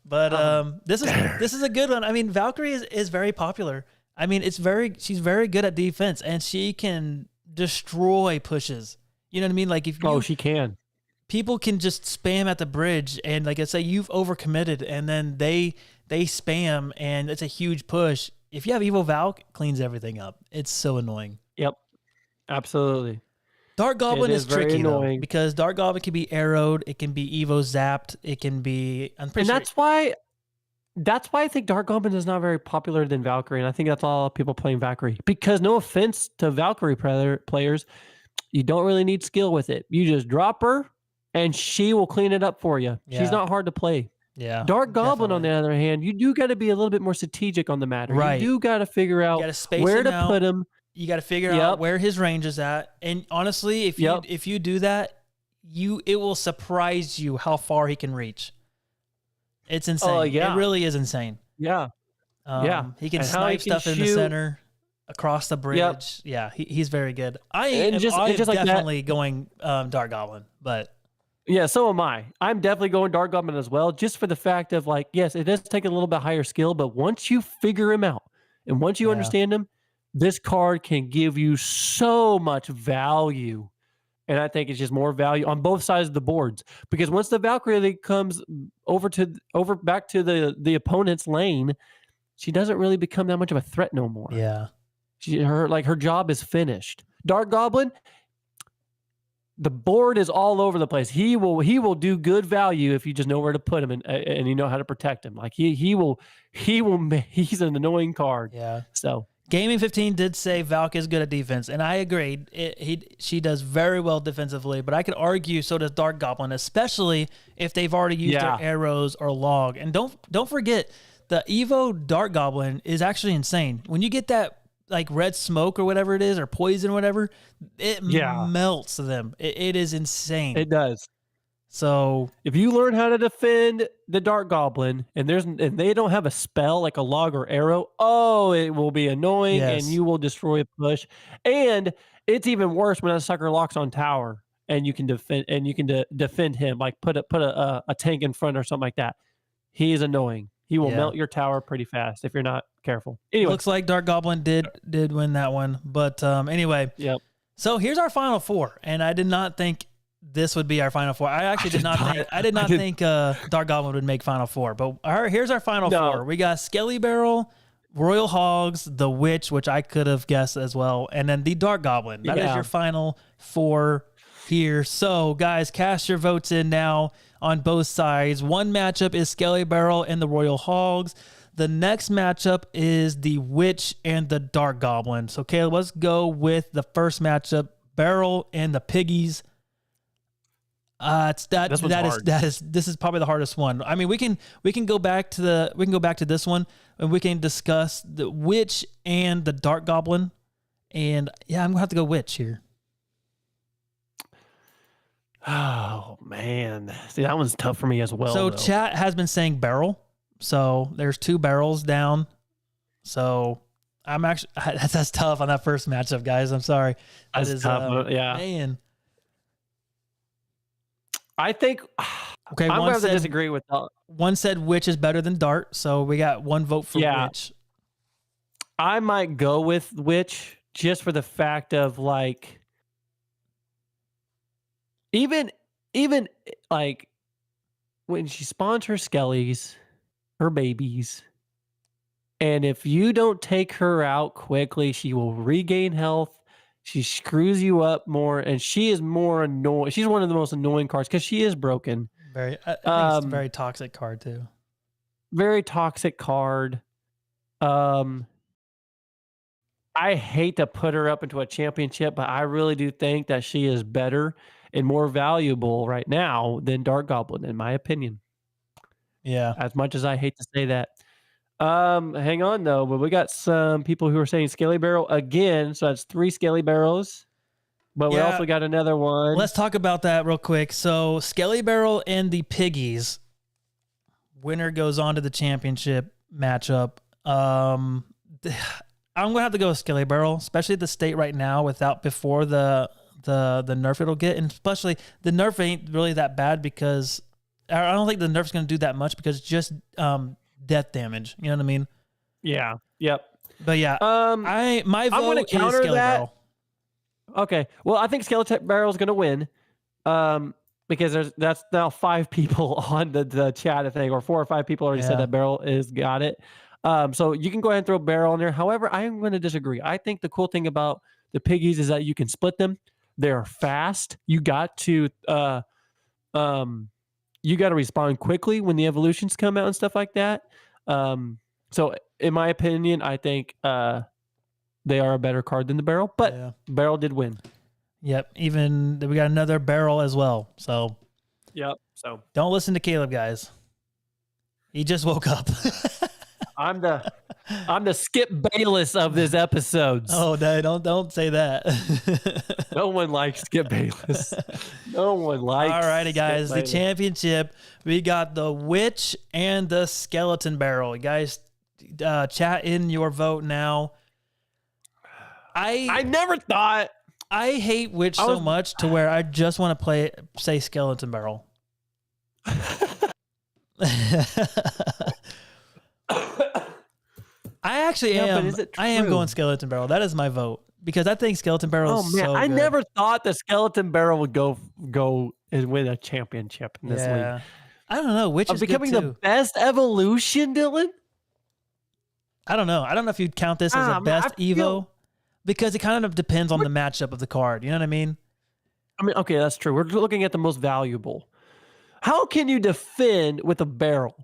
But this is a good one. I mean, Valkyrie is very popular. I mean, she's very good at defense, and she can destroy pushes. You know what I mean? Like She can. People can just spam at the bridge, and like I say, you've overcommitted, and then they spam, and it's a huge push. If you have Evo Valk, cleans everything up. It's so annoying. Yep. Absolutely. Dark Goblin is very tricky though, annoying. because Dark Goblin can be arrowed, it can be Evo zapped, it can be. That's why I think Dark Goblin is not very popular than Valkyrie, and I think that's all people playing Valkyrie. Because no offense to Valkyrie players, you don't really need skill with it. You just drop her, and she will clean it up for you. Yeah. She's not hard to play. Yeah. Dark Goblin, definitely. on the other hand, you do got to be a little bit more strategic on the matter. Right. You do got to figure out where to put him. You got to figure out where his range is at, and honestly, if you do that, it will surprise you how far he can reach. It's insane. Yeah. It really is insane. Yeah. He can And how snipe he can stuff in the shoot. center, across the bridge. Yep. Yeah, he's very good. I And am just like that- definitely going Dark Goblin, but Yeah, so am I. I'm definitely going Dark Goblin as well, just for the fact of like, yes, it does take a little bit higher skill, but once you figure him out and once you understand him, this card can give you so much value. And I think it's just more value on both sides of the boards. Because once the Valkyrie comes over back to the opponent's lane, she doesn't really become that much of a threat no more. yeah. Her job is finished. Dark Goblin, the board is all over the place. He will do good value if you just know where to put him and you know how to protect him. Like he's an annoying card. Yeah. So Gaming 15 did say Valk is good at defense, and I agreed. She does very well defensively, but I could argue so does Dark Goblin, especially if they've already used their arrows or log. And don't forget, the Evo Dark Goblin is actually insane. When you get that like red smoke or whatever it is, or poison or whatever, it melts them. It is insane. it does. So If you learn how to defend the Dark Goblin and they don't have a spell like a log or arrow, it will be annoying and you will destroy a push. And it's even worse when a sucker locks on tower and you can defend him, like put a tank in front or something like that. He is annoying. He will melt your tower pretty fast if you're not careful. Anyway, looks like Dark Goblin did win that one. But anyway, yep. So here's our final four, and I did not think this would be our final four. I actually did not think Dark Goblin would make final four. But here's our final four. We got Skelly Barrel, Royal Hogs, the Witch, which I could have guessed as well, and then the Dark Goblin. That is your final four here. So guys, cast your votes in now on both sides. One matchup is Skelly Barrel and the Royal Hogs. The next matchup is the Witch and the Dark Goblin. So Caleb, let's go with the first matchup, Barrel and the Piggies. This is probably the hardest one. I mean, we can go back to this one and we can discuss the Witch and the Dark Goblin. And yeah, I'm gonna have to go Witch here. Oh man, see, that one's tough for me as well. So though. chat has been saying Barrel. So there's two barrels down. So I'm actually that's tough on that first matchup, guys. I'm sorry. That's tough. Man. I think. Okay, I'm going to disagree with that. One said Witch is better than Dart, so we got one vote for Witch. I might go with Witch just for the fact of like, even like when she spawns her skellies, her babies, and if you don't take her out quickly, she will regain health. She screws you up more, and she is more annoying. She's one of the most annoying cards because she is broken. I think it's a very toxic card too. Very toxic card. I hate to put her up into a championship, but I really do think that she is better and more valuable right now than Dark Goblin, in my opinion. Yeah. As much as I hate to say that. Hang on though, but we got some people who are saying Skelly Barrel again, so that's 3 Skelly Barrels. But we also got another one. Let's talk about that real quick. So Skelly Barrel and the Piggies. Winner goes on to the championship matchup. I'm gonna have to go with Skelly Barrel, especially the state right now before the nerf it'll get, and especially the nerf ain't really that bad because I don't think the nerf's gonna do that much because it's just death damage. You know what I mean? Yeah. Yep. But yeah, my vote I'm gonna is counter Skelly that. Barrel. Okay. Well, I think Skeleton Barrel is going to win because that's now 5 people on the chat thing, or 4 or 5 people already said that Barrel is got it. So you can go ahead and throw Barrel in there. However, I am going to disagree. I think the cool thing about the piggies is that you can split them. They're fast. You got to respond quickly when the evolutions come out and stuff like that. So in my opinion, I think they are a better card than the Barrel, but Barrel did win. Yep. Even we got another Barrel as well. So yep. So don't listen to Caleb, guys. He just woke up. I'm the Skip Bayless of this episode. Oh, no, don't say that. No one likes Skip Bayless. No one likes. All righty, guys. Skip The championship. We got the Witch and the Skeleton Barrel. You guys, chat in your vote now. I never thought. I hate Witch so much to where I just want to say Skeleton Barrel. I actually am. I am going Skeleton Barrel. That is my vote because I think Skeleton Barrel is so good. I never thought the Skeleton Barrel would go and win a championship in this league. I don't know. Which is becoming good the best evolution, Dylan? I don't know. I don't know if you'd count this as a best Evo because it kind of depends on the matchup of the card. You know what I mean? I mean, okay, that's true. We're looking at the most valuable. How can you defend with a barrel?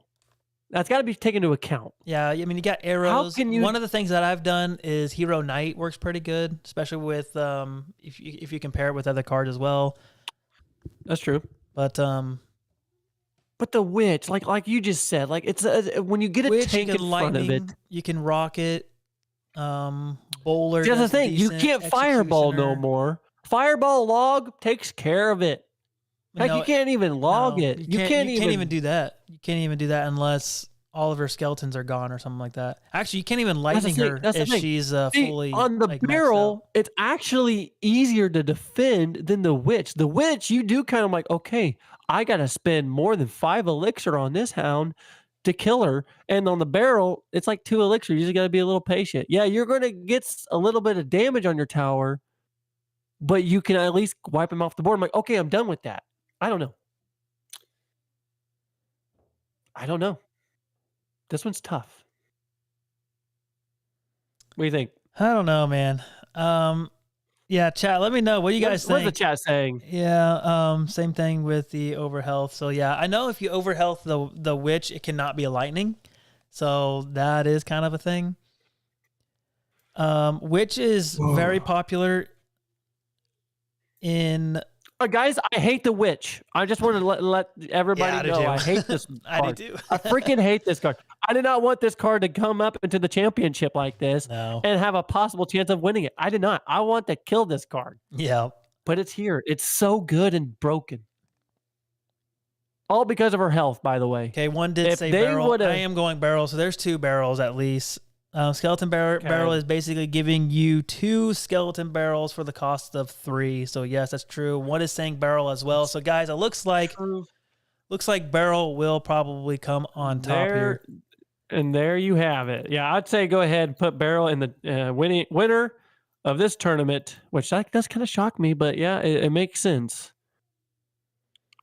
That's got to be taken into account. Yeah, I mean, you got arrows. One of the things that I've done is Hero Knight works pretty good, especially with if you compare it with other cards as well. That's true. But the Witch, like you just said, like it's when you get a Witch, tank in front of it, you can rocket. Bowler. That's the thing. You can't fireball no more. Fireball log takes care of it. Heck, you can't even log it. You can't even do that. You can't even do that unless all of her skeletons are gone or something like that. Actually, you can't even lightning her if she's fully on the barrel. It's actually easier to defend than the Witch. The Witch, you do kind of like, okay, I got to spend more than 5 elixir on this hound to kill her. And on the barrel, it's like 2 elixir. You just got to be a little patient. Yeah, you're going to get a little bit of damage on your tower, but you can at least wipe him off the board. I'm like, okay, I'm done with that. I don't know. This one's tough. What do you think? I don't know, man. Yeah, chat, let me know what you guys think. What's the chat saying? Yeah, same thing with the overhealth. So yeah, I know if you overhealth the Witch, it cannot be a lightning. So that is kind of a thing. Witch is very popular in... Guys, I hate the Witch. I just want to let everybody know I hate this card. I do too. I freaking hate this card. I did not want this card to come up into the championship like this and have a possible chance of winning it. I did not. I want to kill this card. Yeah. But it's here. It's so good and broken. All because of her health, by the way. Okay, one did say barrel. I am going barrel, so there's 2 barrels at least. Skeleton barrel is basically giving you 2 skeleton barrels for the cost of 3. So yes, that's true. One is saying barrel as well. So guys, it looks like barrel will probably come on top here. And there you have it. Yeah, I'd say go ahead and put barrel in the winner of this tournament, which does kind of shock me, but yeah, it makes sense.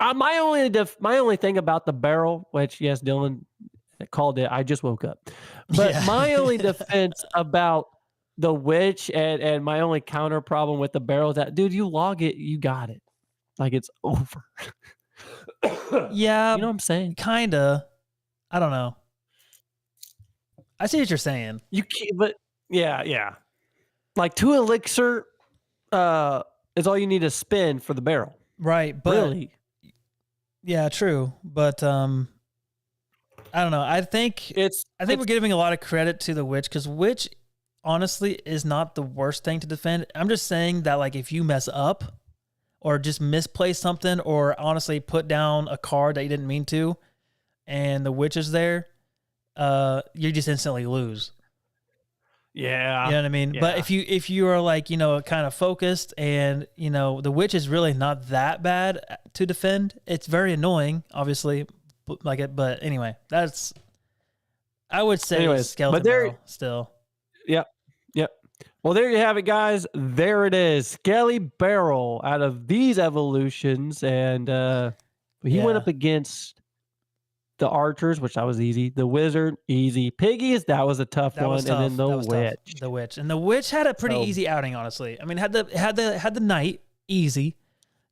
My only thing about the barrel, which yes, Dylan called it, I just woke up. But my only defense about the Witch and my only counter problem with the barrel is that, dude, you log it, you got it. Like, it's over. Yeah. You know what I'm saying? Kinda. I don't know. I see what you're saying. You can't, but yeah. Like 2 elixir is all you need to spend for the barrel. Right, but really? Yeah, true. But I don't know. I think we're giving a lot of credit to the Witch because Witch honestly is not the worst thing to defend. I'm just saying that like if you mess up or just misplay something or honestly put down a card that you didn't mean to and the Witch is there, you just instantly lose. Yeah. You know what I mean? But Yeah. if you are like, kind of focused and, the witch is really not that bad to defend. It's very annoying, obviously. But anyway, I would say Anyways, skeleton but there- barrel still. Yep. Yep. Well, there you have it, guys. There it is. Skelly Barrel out of these evolutions. And he went Yeah. up against the archers, which that was easy. The wizard, easy. Piggies, that was a tough That one. was tough. And then That the was tough. witch. The witch. And the witch had a pretty So- easy outing, honestly. I mean, had the knight easy.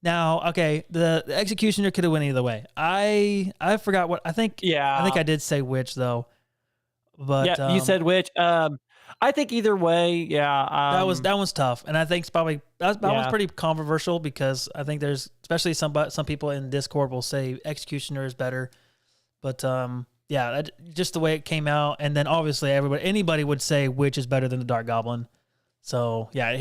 Now, okay, the executioner could have went either way. I forgot what I think. Yeah. I think I did say witch though. But Yeah, you said witch. I think either way, yeah. that one's tough, and I think it's probably that one's Yeah. pretty controversial because I think there's especially some people in Discord will say executioner is better, but yeah, just the way it came out, and then obviously anybody would say witch is better than the Dark Goblin. So yeah,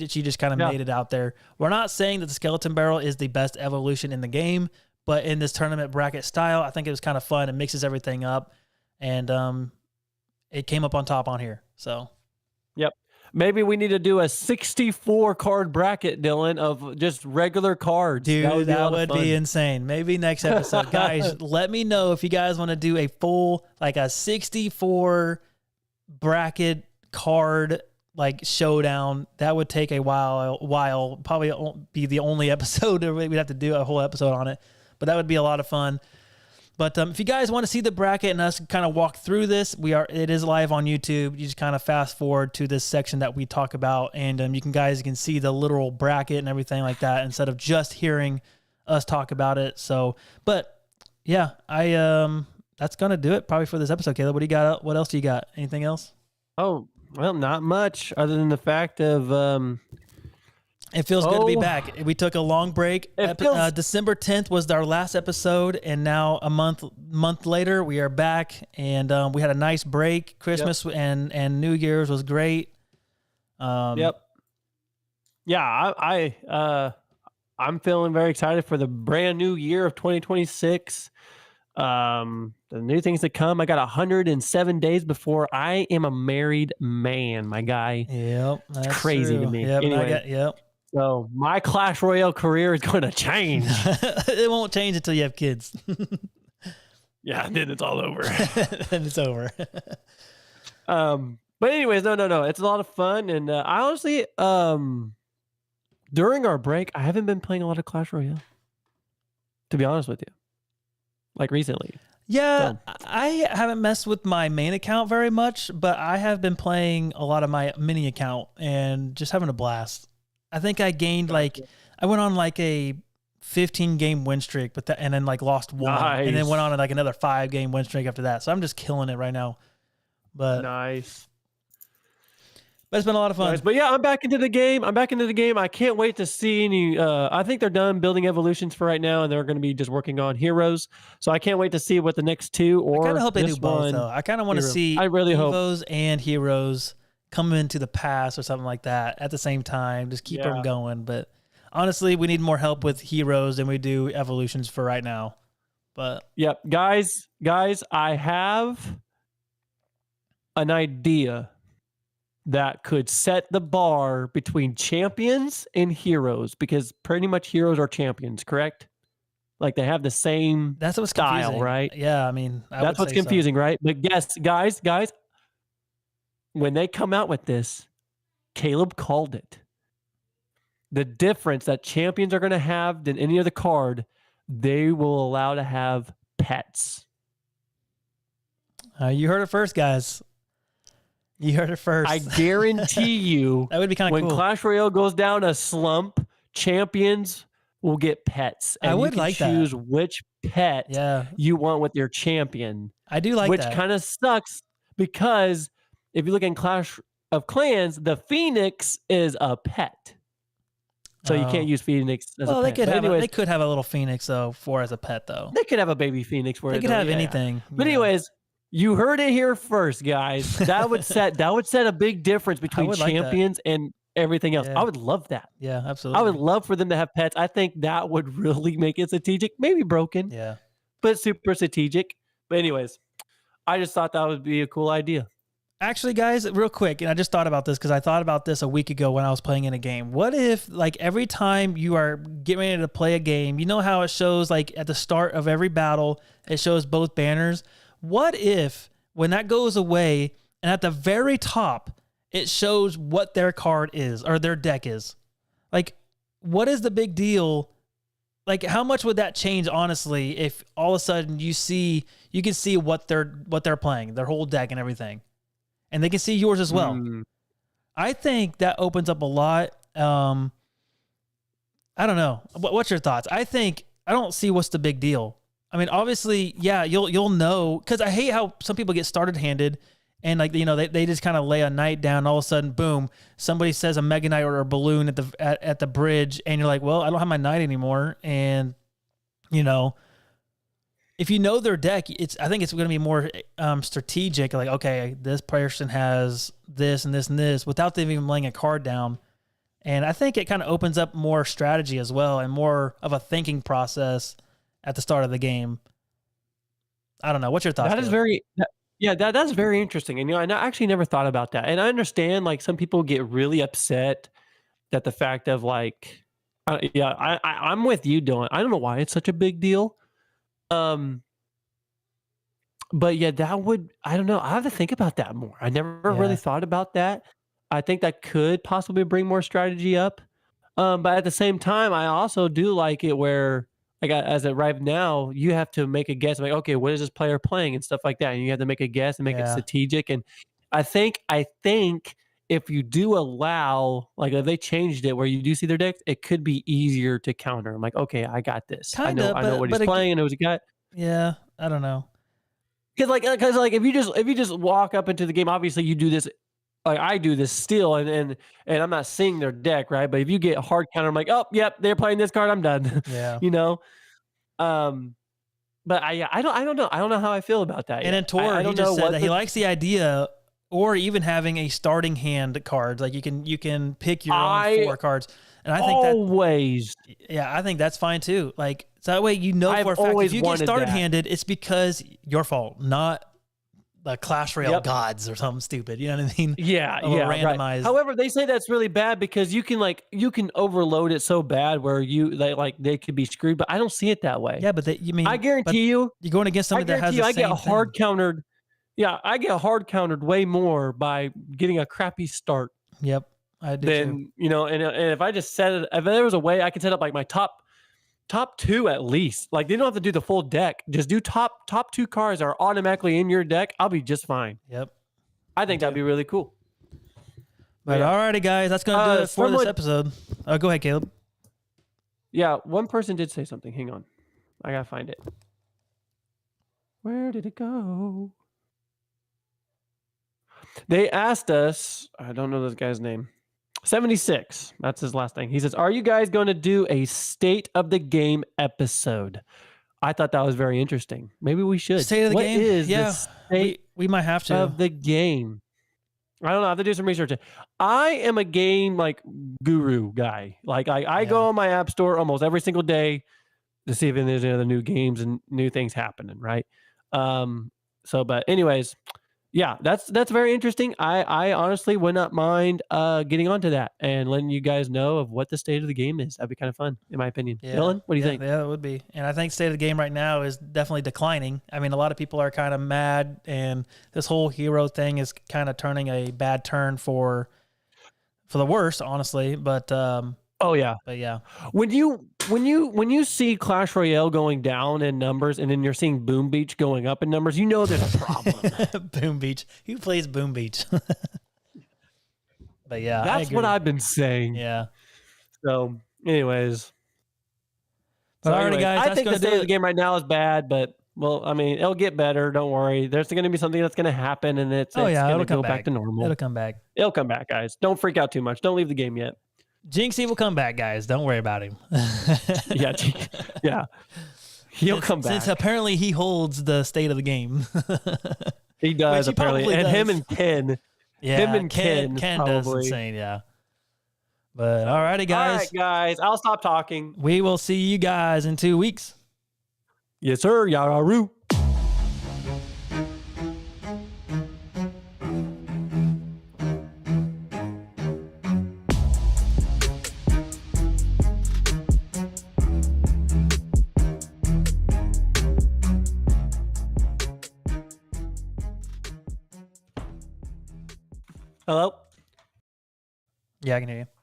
she just kind of made it out there. We're not saying that the skeleton barrel is the best evolution in the game, but in this tournament bracket style, I think it was kind of fun. It mixes everything up, and it came up on top on here. So, yep. Maybe we need to do a 64 card bracket, Dylan, of just regular cards. dude, that would fun. be insane. Maybe next episode, guys. Let me know if you guys want to do a full a 64 bracket card showdown. That would take a while. Probably won't be the only episode. We'd have to do a whole episode on it, but that would be a lot of fun. But if you guys want to see the bracket and us kind of walk through this, it is live on YouTube. You just kind of fast forward to this section that we talk about, and you can see the literal bracket and everything like that instead of just hearing us talk about it. So, but yeah, that's gonna do it probably for this episode. Caleb, what do you got? What else do you got? Anything else? Oh, well, not much other than the fact of it feels good to be back. We took a long break. December 10th was our last episode, and now a month later we are back, and we had a nice break. Christmas and New Year's was great. Yep. Yeah, I'm feeling very excited for the brand new year of 2026. The new things to come. I got 107 days before I am a married man, my guy. Yep, that's crazy to me. Yep, Anyway. Yep. So my Clash Royale career is going to change. It won't change until you have kids. Yeah, then it's all over. Then it's over. But anyways, no. It's a lot of fun. And I honestly, during our break, I haven't been playing a lot of Clash Royale, to be honest with you. Recently. Yeah, So- I haven't messed with my main account very much, but I have been playing a lot of my mini account and just having a blast. I think I gained I went on a 15 game win streak, and then lost one, and then Nice. went on another 5 game win streak after that. So I'm just killing it right now. But Nice. it's been a lot of fun. Nice. But yeah, I'm back into the game. I can't wait to see any. I think they're done building evolutions for right now, and they're going to be just working on heroes. So I can't wait to see what the next two or I kind of hope they this do both, one- though. I kind of want to hero. see I really hope. Evos and heroes come into the past or something like that at the same time. Just keep them Yeah. going. But honestly, we need more help with heroes than we do evolutions for right now. But Yep, guys, I have an idea that could set the bar between champions and heroes, because pretty much heroes are champions, correct? They have the same that's what's style, confusing. right? Yeah, I mean, That's what's confusing, right? But yes, guys, when they come out with this, Caleb called it. The difference that champions are going to have than any other card, they will allow to have pets. You heard it first, guys. You heard it first. I guarantee you, that would be kind of when cool. Clash Royale goes down a slump, champions will get pets. I And would you can like that. choose which pet Yeah, you want with your champion. I do like which that. kind of sucks because if you look in Clash of Clans, the Phoenix is a pet. So you Oh. can't use Phoenix as Well, a they pet. could But have anyways, they could have a little phoenix though as a pet though. they could have a baby Phoenix for They it. could though, have yeah. anything. But you know. anyways, you heard it here first, guys. That would set a big difference between would like that. champions and everything else. Yeah. I would love that. Yeah, absolutely. I would love for them to have pets. I think that would really make it strategic. Maybe broken, Yeah. but super strategic. But anyways, I just thought that would be a cool idea. Actually, guys, real quick, and I just thought about this because I thought about this a week ago when I was playing in a game. What if, like, every time you are getting ready to play a game, you know how it shows, like, at the start of every battle, it shows both banners? What if, when that goes away, and at the very top, it shows what their card is or their deck is? Like, what is the big deal? Like, how much would that change, honestly, if all of a sudden you can see what they're playing, their whole deck and everything? And they can see yours as well. I think that opens up a lot. I don't know. What's your thoughts? I don't see what's the big deal. I mean, obviously, yeah, you'll know, because I hate how some people get started handed and, like, you know, they just kind of lay a knight down. All of a sudden, boom, somebody says a Mega Knight or a balloon at the bridge, and you're like, well, I don't have my knight anymore. And, you know, if you know their deck, I think it's going to be more strategic. Like, okay, this person has this and this and this without them even laying a card down. And I think it kind of opens up more strategy as well and more of a thinking process at the start of the game. I don't know. What's your thoughts? That's very interesting. And, you know, I actually never thought about that. And I understand, like, some people get really upset that the fact of, like, I'm with you, Dylan. I don't know why it's such a big deal. But yeah, I don't know. I have to think about that more. I never really thought about that. I think that could possibly bring more strategy up. But at the same time, I also do like it where, like, as of right now, you have to make a guess. Like, okay, what is this player playing and stuff like that. And you have to make a guess and make it strategic. And I think if you do allow, like, if they changed it where you do see their decks, it could be easier to counter. I'm like, okay, I got this. I know what he's playing, and it was a guy. Yeah, I don't know. Because if you just walk up into the game, obviously you do this. Like, I do this still, and I'm not seeing their deck, right? But if you get a hard counter, I'm like, oh, yep, they're playing this card, I'm done. Yeah, you know. But I don't know. I don't know how I feel about that. And then Tor, he just said that he likes the idea. Or even having a starting hand card, like you can pick your own 4 cards, and I think I think that's fine too. Like, so that way you know for a fact if you get started handed, it's because your fault, not the Clash Royale gods or something stupid. You know what I mean? Yeah, randomized. Right. However, they say that's really bad because you can overload it so bad where they could be screwed. But I don't see it that way. Yeah, but I guarantee you're going against somebody that has the same thing. I get hard countered. Yeah, I get hard countered way more by getting a crappy start. Yep, I do too. You know, and if I just set it, if there was a way I could set up like my top 2 at least, like they don't have to do the full deck. Just do top 2 cards are automatically in your deck. I'll be just fine. Yep, I think that'd be really cool. But alrighty, guys, that's gonna do it for this episode. Go ahead, Caleb. Yeah, one person did say something. Hang on, I gotta find it. Where did it go? They asked us, I don't know this guy's name, 76. That's his last thing. He says, are you guys going to do a state of the game episode? I thought that was very interesting. Maybe we should. State of the game? What is the state we might have to. of the game? I don't know. I have to do some research. I am a game guru guy. Like I go on my app store almost every single day to see if there's any other new games and new things happening, right? But anyways, yeah, that's very interesting. I honestly would not mind getting onto that and letting you guys know of what the state of the game is. That'd be kind of fun, in my opinion. Yeah. Dylan, what do you think? Yeah, it would be. And I think state of the game right now is definitely declining. I mean, a lot of people are kind of mad, and this whole hero thing is kind of turning a bad turn for the worse, honestly. But oh yeah, but yeah, when you see Clash Royale going down in numbers, and then you're seeing Boom Beach going up in numbers, you know there's a problem. Boom Beach. Who plays Boom Beach? But yeah, that's what I've been saying. Yeah. So, anyways, guys, I think the state of the game right now is bad, but well, I mean, it'll get better. Don't worry. There's going to be something that's going to happen, and it's going to go back to normal. It'll come back. It'll come back, guys. Don't freak out too much. Don't leave the game yet. Jinxie will come back, guys. Don't worry about him. Yeah. He'll come back. Since apparently he holds the state of the game. He does, apparently. And him and Ken. Yeah, him and Ken does insane, yeah. But alrighty, guys. All right, guys. I'll stop talking. We will see you guys in 2 weeks. Yes, sir. Yararoo. Hello? Yeah, I can hear you.